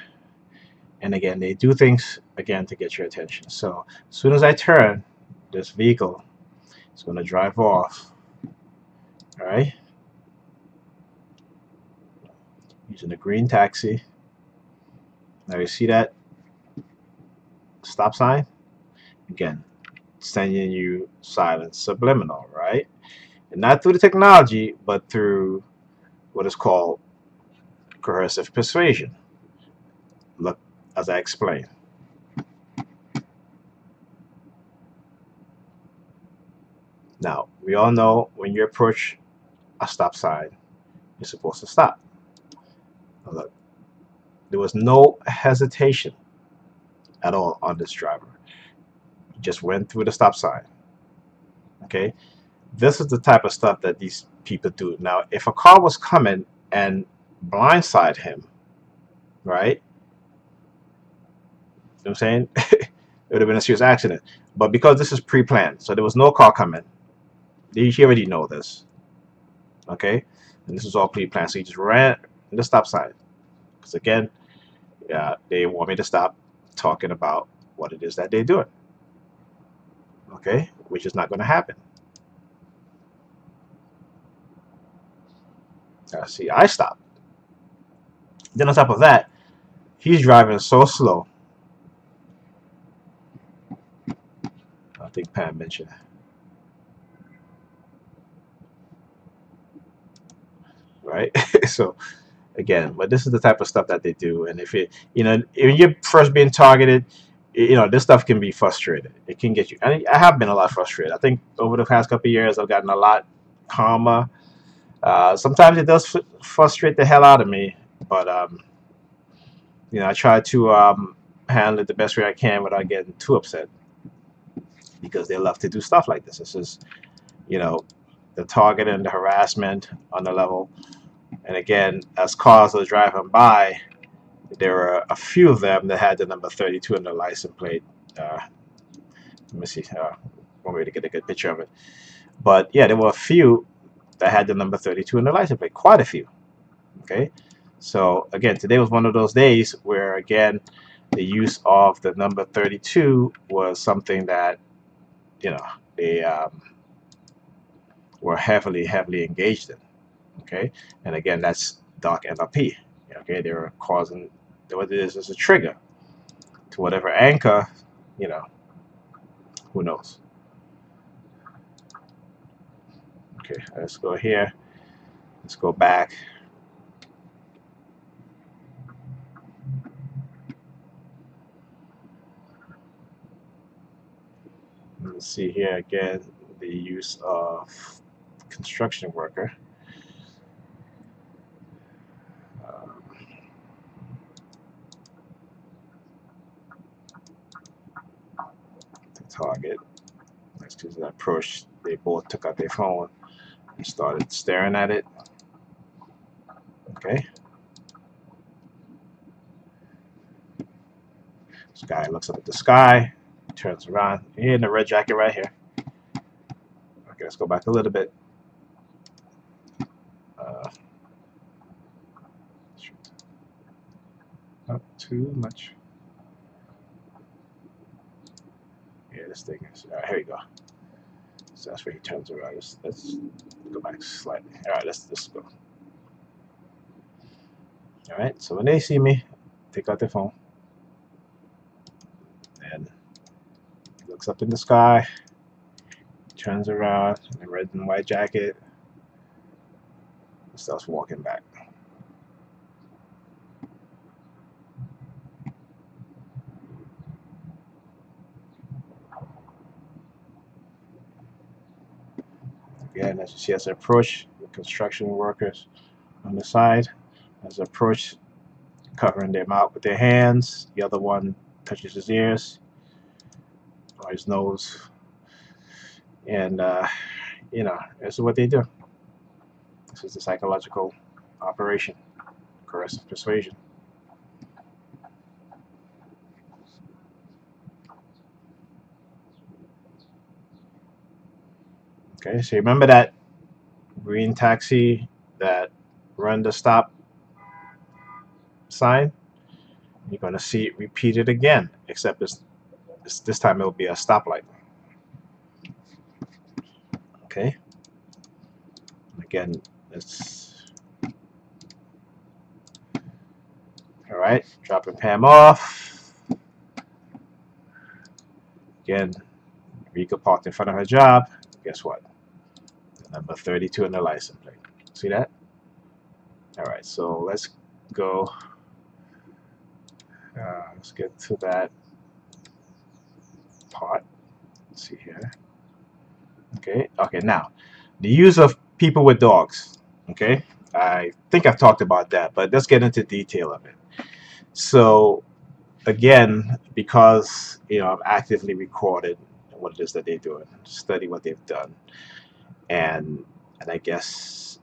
and again, they do things again to get your attention. So as soon as I turn, this vehicle is going to drive off. All right, using the green taxi. Now you see that stop sign? Again, sending you silent subliminal, right? And not through the technology, but through what is called coercive persuasion. Look, as I explained. Now, we all know when you approach a stop sign, you're supposed to stop. Now look, there was no hesitation at all on this driver. He just went through the stop sign. Okay? This is the type of stuff that these people do. Now, if a car was coming and blindside him, right? You know what I'm saying? It would have been a serious accident. But because this is pre-planned, so there was no car coming. He already know this. Okay? And this is all pre-planned. So he just ran in the stop sign. Because again, yeah, they want me to stop talking about what it is that they're doing. Okay? Which is not going to happen. See, I stopped. Then on top of that, he's driving so slow. I think Pam mentioned, right? So again, but this is the type of stuff that they do. And if it, if you're first being targeted, this stuff can be frustrated. It can get you. I have been a lot frustrated. I think over the past couple of years, I've gotten a lot calmer. Sometimes it does frustrate the hell out of me, but I try to handle it the best way I can without getting too upset because they love to do stuff like this. This is, you know, the target and the harassment on the level. And again, as cars are driving by, there were a few of them that had the number 32 in the license plate. Let me see, one way to get a good picture of it. But yeah, there were a few that had the number 32 in the license plate, quite a few. Okay, so again, today was one of those days where again, the use of the number 32 was something that they were heavily engaged in. Okay, and again, that's dark NLP. Okay, they were causing what it is a trigger to whatever anchor, you know, who knows. Okay, let's go here. Let's go back. Let's see here again the use of construction worker. Um, to target. That's because I approached. They both took out their phone and started staring at it. Okay. This guy looks up at the sky, turns around. He in the red jacket right here. Okay, let's go back a little bit. Uh, not too much. Yeah, this thing is. All right, here we go. So that's where he turns around. Let's go back slightly. All right, let's go. All right, so when they see me, take out their phone and he looks up in the sky, turns around in the red and white jacket, and starts walking back. Again, as you see, as I approach, the construction workers on the side, as I approach, covering their mouth with their hands. The other one touches his ears or his nose, and this is what they do. This is the psychological operation, coercive persuasion. Okay, so remember that green taxi that run the stop sign? You're going to see it repeated again, except this time it'll be a stoplight. Okay, again, it's all right. Dropping Pam off. Again, Rika parked in front of her job. Guess what? Number 32 in the license plate. See that? All right, so let's go. Let's get to that part. Let's see here. Okay, now the use of people with dogs. Okay, I think I've talked about that, but let's get into detail of it. So again, because I've actively recorded what it is that they're doing, study what they've done, and I guess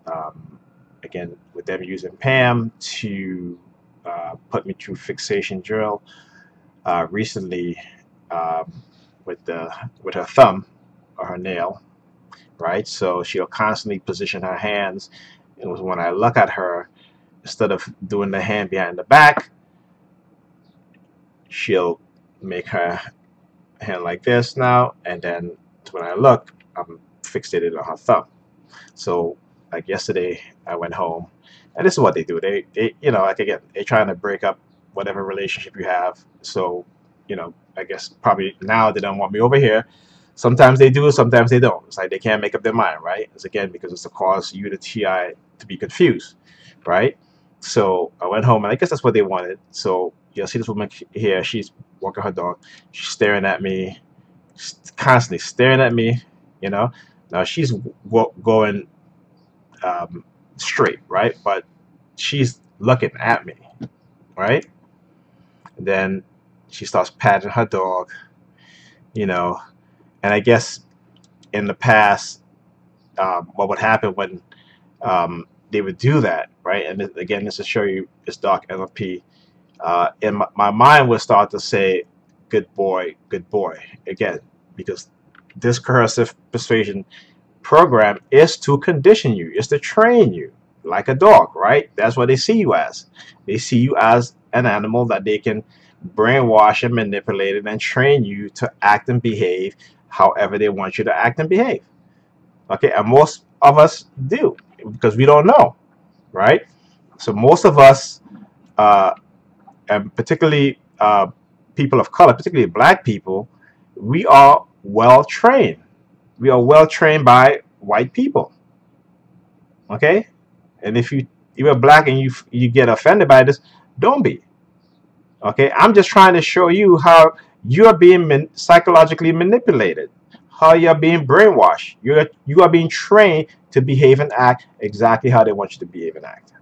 again with them using Pam to put me through fixation drill recently um, with her thumb or her nail, right? So she'll constantly position her hands. It was when I look at her, instead of doing the hand behind the back, she'll make her hand like this now, and then when I look, I'm fixated on her thumb. So like yesterday, I went home, and this is what they do. Like again, they're trying to break up whatever relationship you have. So, I guess probably now they don't want me over here. Sometimes they do, sometimes they don't. It's like they can't make up their mind, right? It's again because it's to cause you to TI to be confused, right? So I went home, and I guess that's what they wanted. So you'll see this woman here. She's walking her dog. She's staring at me, constantly staring at me. You know, now she's going um, straight, right? But she's looking at me, right? And then she starts patting her dog, you know. And I guess in the past, what would happen when they would do that, right? And again, this to show you it's dark NLP. And my mind would start to say, good boy, again, because this coercive persuasion program is to condition you, is to train you like a dog, right? That's what they see you as. They see you as an animal that they can brainwash and manipulate it and train you to act and behave however they want you to act and behave. Okay, and most of us do because we don't know, right? So most of us, uh, and particularly people of color, particularly black people, we are well trained. We are well trained by white people. Okay, and if you're black and you get offended by this, don't be. Okay, I'm just trying to show you how you're being psychologically manipulated, how you're being brainwashed. You are being trained to behave and act exactly how they want you to behave and act.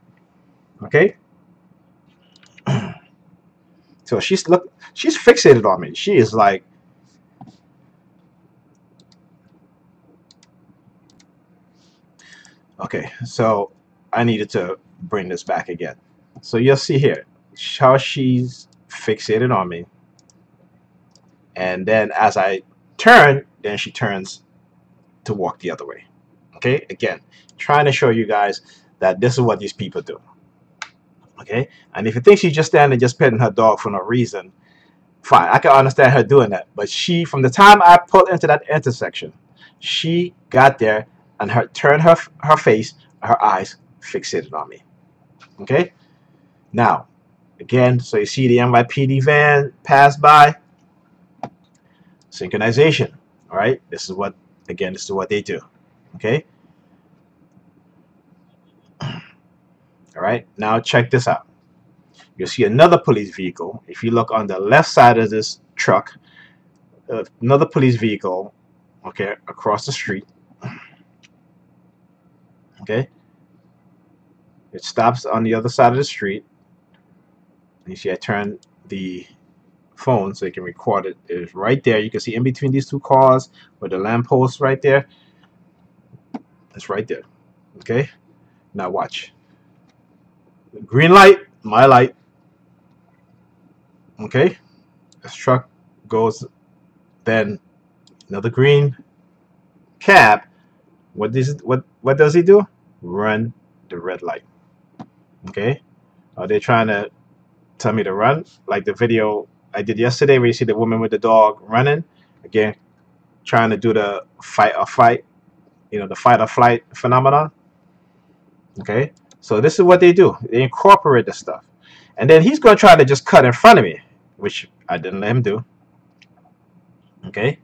Okay, so she's fixated on me. She is like, okay, so I needed to bring this back again. So you'll see here how she's fixated on me, and then as I turn, then she turns to walk the other way. Okay, again, trying to show you guys that this is what these people do. Okay, and if you think she's just standing just petting her dog for no reason, fine, I can understand her doing that. But she, from the time I pulled into that intersection, she got there and her turned her face, her eyes fixated on me. Okay, now again, so you see the NYPD van pass by, synchronization. All right, this is what, again, this is what they do. Okay, all right, now check this out. You'll see another police vehicle. If you look on the left side of this truck, another police vehicle, okay, across the street. Okay, it stops on the other side of the street. You see I turn the phone so you can record it. It's right there. You can see in between these two cars with the lamppost right there. It's right there. Okay, now watch. Green light, my light. Okay, this truck goes, then another green cab. What does he do? Run the red light. Okay, are they trying to tell me to run like the video I did yesterday where you see the woman with the dog running? Again, trying to do the fight or flight, the fight or flight phenomenon. Okay, so this is what they do. They incorporate the stuff, and then he's going to try to just cut in front of me, which I didn't let him do. Okay,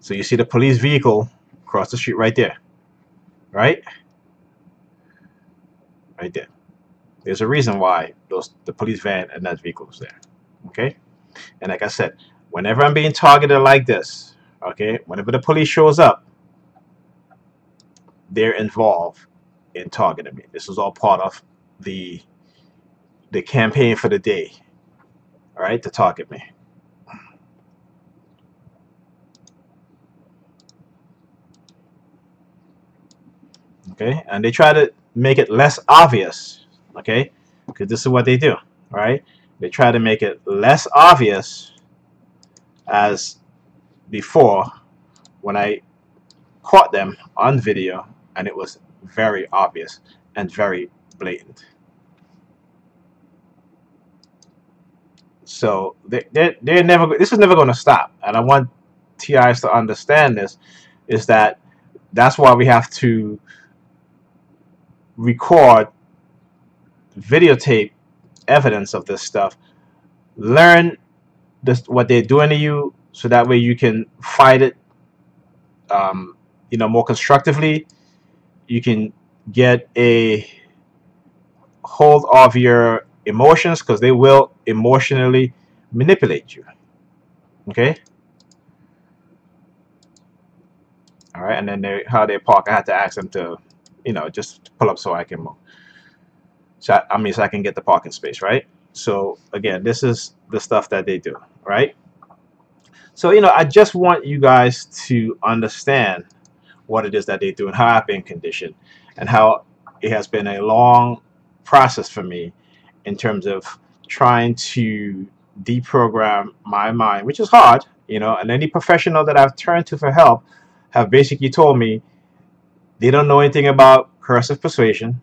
so you see the police vehicle across the street right there, right there. There's a reason why the police van and that vehicle is there. Okay, and like I said, whenever I'm being targeted like this, okay, whenever the police shows up, they're involved in targeting me. This is all part of the campaign for the day, all right, to target me. Okay, and they try to make it less obvious, okay, because this is what they do, right? They try to make it less obvious as before when I caught them on video, and it was very obvious and very blatant. So they're never. This is never going to stop, and I want TIs to understand this. Is that that's why we have to record, videotape evidence of this stuff. Learn what they're doing to you, so that way you can fight it, more constructively. You can get a hold of your emotions, because they will emotionally manipulate you. Okay. All right, and then how they park, I had to ask them to, just pull up so I can move. So I can get the parking space, right? So again, this is the stuff that they do, right? So I just want you guys to understand what it is that they do and how I've been conditioned, and how it has been a long process for me in terms of trying to deprogram my mind, which is hard, and any professional that I've turned to for help have basically told me they don't know anything about cursive persuasion.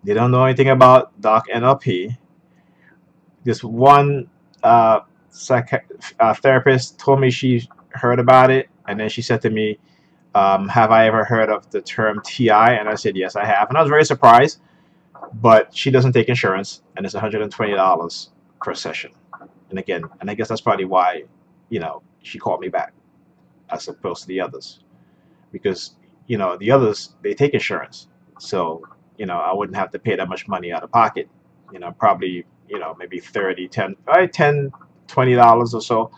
They don't know anything about dark NLP. This one therapist told me she heard about it, and then she said to me, have I ever heard of the term TI? And I said, yes, I have. And I was very surprised, but she doesn't take insurance, and it's $120 per session. And again, and I guess that's probably why, she called me back as opposed to the others, because, the others, they take insurance. So, I wouldn't have to pay that much money out of pocket, probably, maybe $10, $20 or so.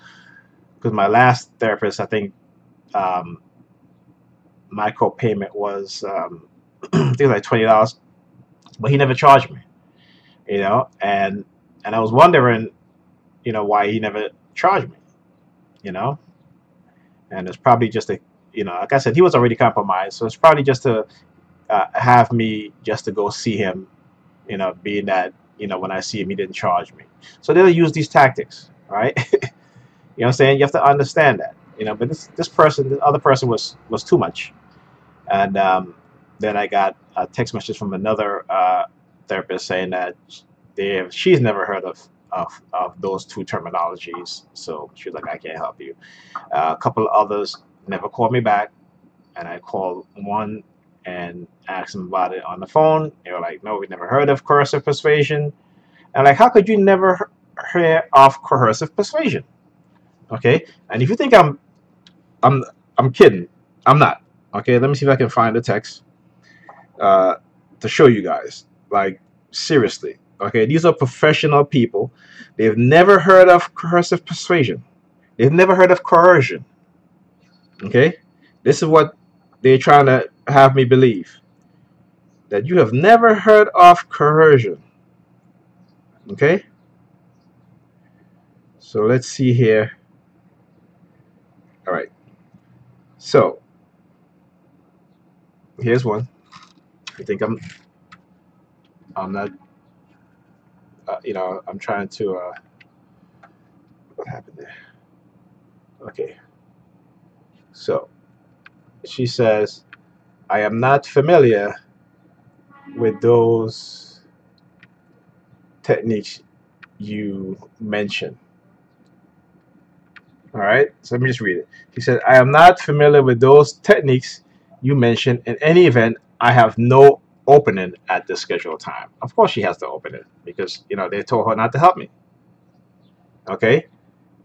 Because my last therapist, I think, my co-payment was, I think like $20, but he never charged me, and I was wondering, why he never charged me, and it's probably just like I said, he was already compromised, so it's probably just to have me just to go see him, being that, when I see him, he didn't charge me. So they'll use these tactics, right? You know what I'm saying? You have to understand that, but this other person was too much. And then I got a text message from another therapist saying that she's never heard of those two terminologies. So she was like, I can't help you. A couple of others never called me back, and I called one and asked them about it on the phone. They were like, no, we never heard of coercive persuasion. And like, how could you never hear of coercive persuasion? Okay, and if you think I'm I'm kidding, I'm not. Okay, let me see if I can find the text uh, to show you guys. Like, seriously. Okay, these are professional people. They've never heard of coercive persuasion. They've never heard of coercion. Okay, this is what they're trying to have me believe, that you have never heard of coercion. Okay, so let's see here. All right, so here's one. I think I'm not. I'm trying to. What happened there? Okay, so she says, I am not familiar with those techniques you mentioned. All right, so let me just read it. She said, I am not familiar with those techniques you mentioned. In any event, I have no opening at the scheduled time. Of course, she has to open it because, they told her not to help me. Okay,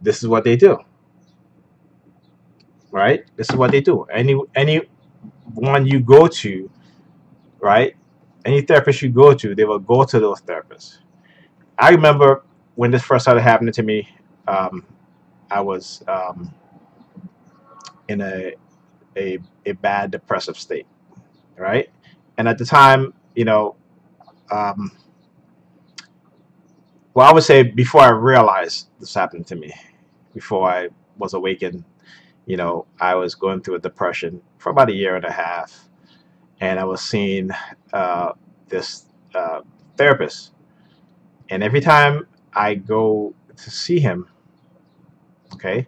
this is what they do, right? This is what they do. Anyone you go to, right? Any therapist you go to, they will go to those therapists. I remember when this first started happening to me. Um, I was in a bad depressive state, right? And at the time, um, well, I would say before I realized this happened to me, before I was awakened, I was going through a depression for about a year and a half, and I was seeing this therapist. And every time I go to see him, okay,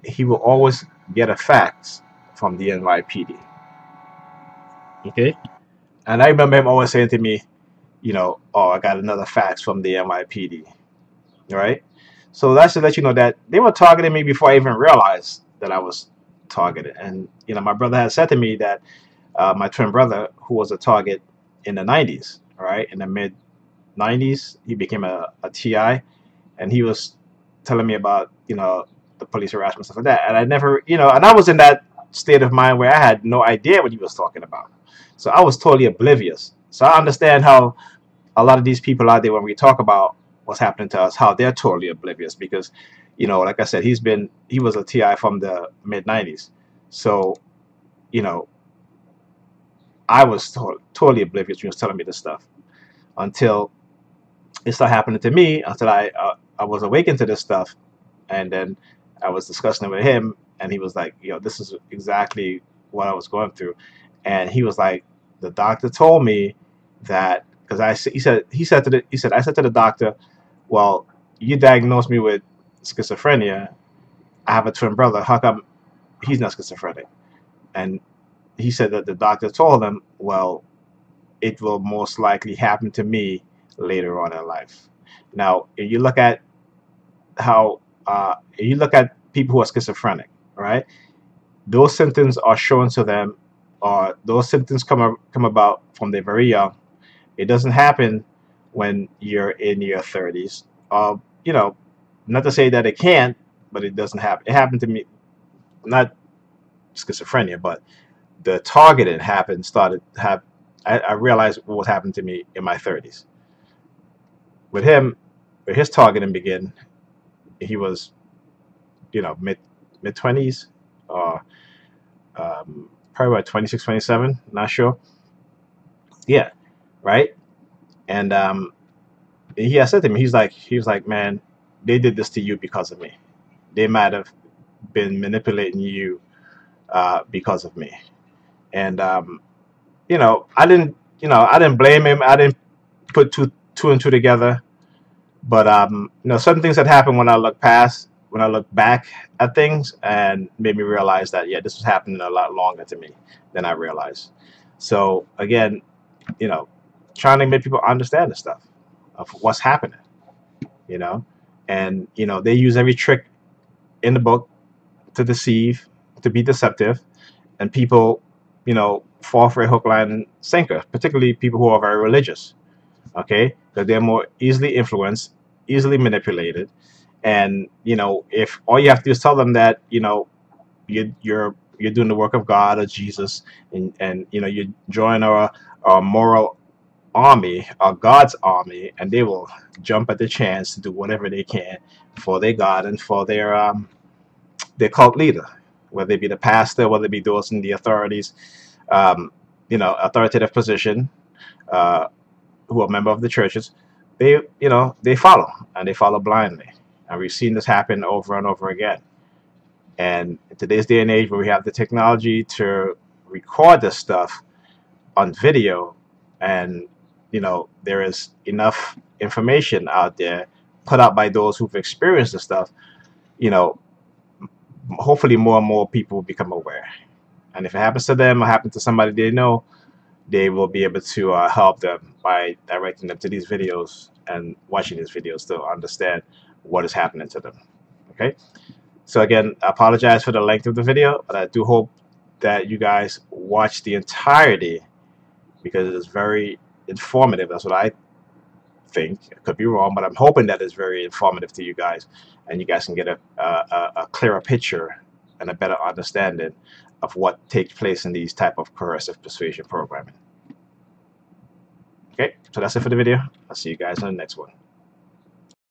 he will always get a fax from the NYPD. Okay, and I remember him always saying to me, oh, I got another fax from the NYPD. Right? So that should let you know that they were targeting me before I even realized that I was targeted. And my brother had said to me that my twin brother, who was a target in the '90s, right, in the mid '90s, he became a TI, and he was telling me about the police harassment stuff like that. And I never, and I was in that state of mind where I had no idea what he was talking about. So I was totally oblivious. So I understand how a lot of these people out there, when we talk about what's happening to us, how they're totally oblivious because, like I said, he was a TI from the mid '90s. So, you know, I was totally oblivious when he was telling me this stuff until it started happening to me, until I was awakened to this stuff. And then I was discussing it with him, and he was like, this is exactly what I was going through. And he was like, the doctor told me that, because he said I said to the doctor, well, you diagnosed me with schizophrenia. I have a twin brother. How come he's not schizophrenic? And he said that the doctor told him, well, it will most likely happen to me later on in life. Now, if you look at people who are schizophrenic, right? Those symptoms are shown to them, or those symptoms come about from they're very young. It doesn't happen when you're in your 30s. Not to say that it can't, but it doesn't happen. It happened to me, not schizophrenia, but the targeting happened. Started have I realized what was happening to me in my 30s. With him, where his targeting began, he was mid 20s, or probably about 26, 27, not sure. Yeah, right. And he had said to me, he was like, man, they did this to you because of me. They might have been manipulating you because of me. And I didn't I didn't blame him. I didn't put two and two together. But certain things that happened when I look back at things, and made me realize that yeah, this was happening a lot longer to me than I realized. So again, you know, trying to make people understand the stuff of what's happening, you know, and they use every trick in the book to deceive, to be deceptive, and people, fall for a hook, line, and sinker. Particularly people who are very religious, okay, because they're more easily influenced, easily manipulated, and if all you have to do is tell them that you're doing the work of God or Jesus, and you're joining our moral army, our God's army, and they will jump at the chance to do whatever they can for their God and for their cult leader, whether it be the pastor, whether it be those in the authorities, um, authoritative position, uh, who are member of the churches. They follow, and they follow blindly, and we've seen this happen over and over again. And in today's day and age, where we have the technology to record this stuff on video, and there is enough information out there put out by those who've experienced the stuff, you know, hopefully more and more people become aware. And if it happens to them or happens to somebody they know, they will be able to help them by directing them to these videos and watching these videos to understand what is happening to them. Okay. So again, I apologize for the length of the video, but I do hope that you guys watch the entirety, because it is very informative. That's what I think. I could be wrong, but I'm hoping that it's very informative to you guys, and you guys can get a clearer picture and a better understanding of what takes place in these type of coercive persuasion programming. Okay, so that's it for the video. I'll see you guys on the next one.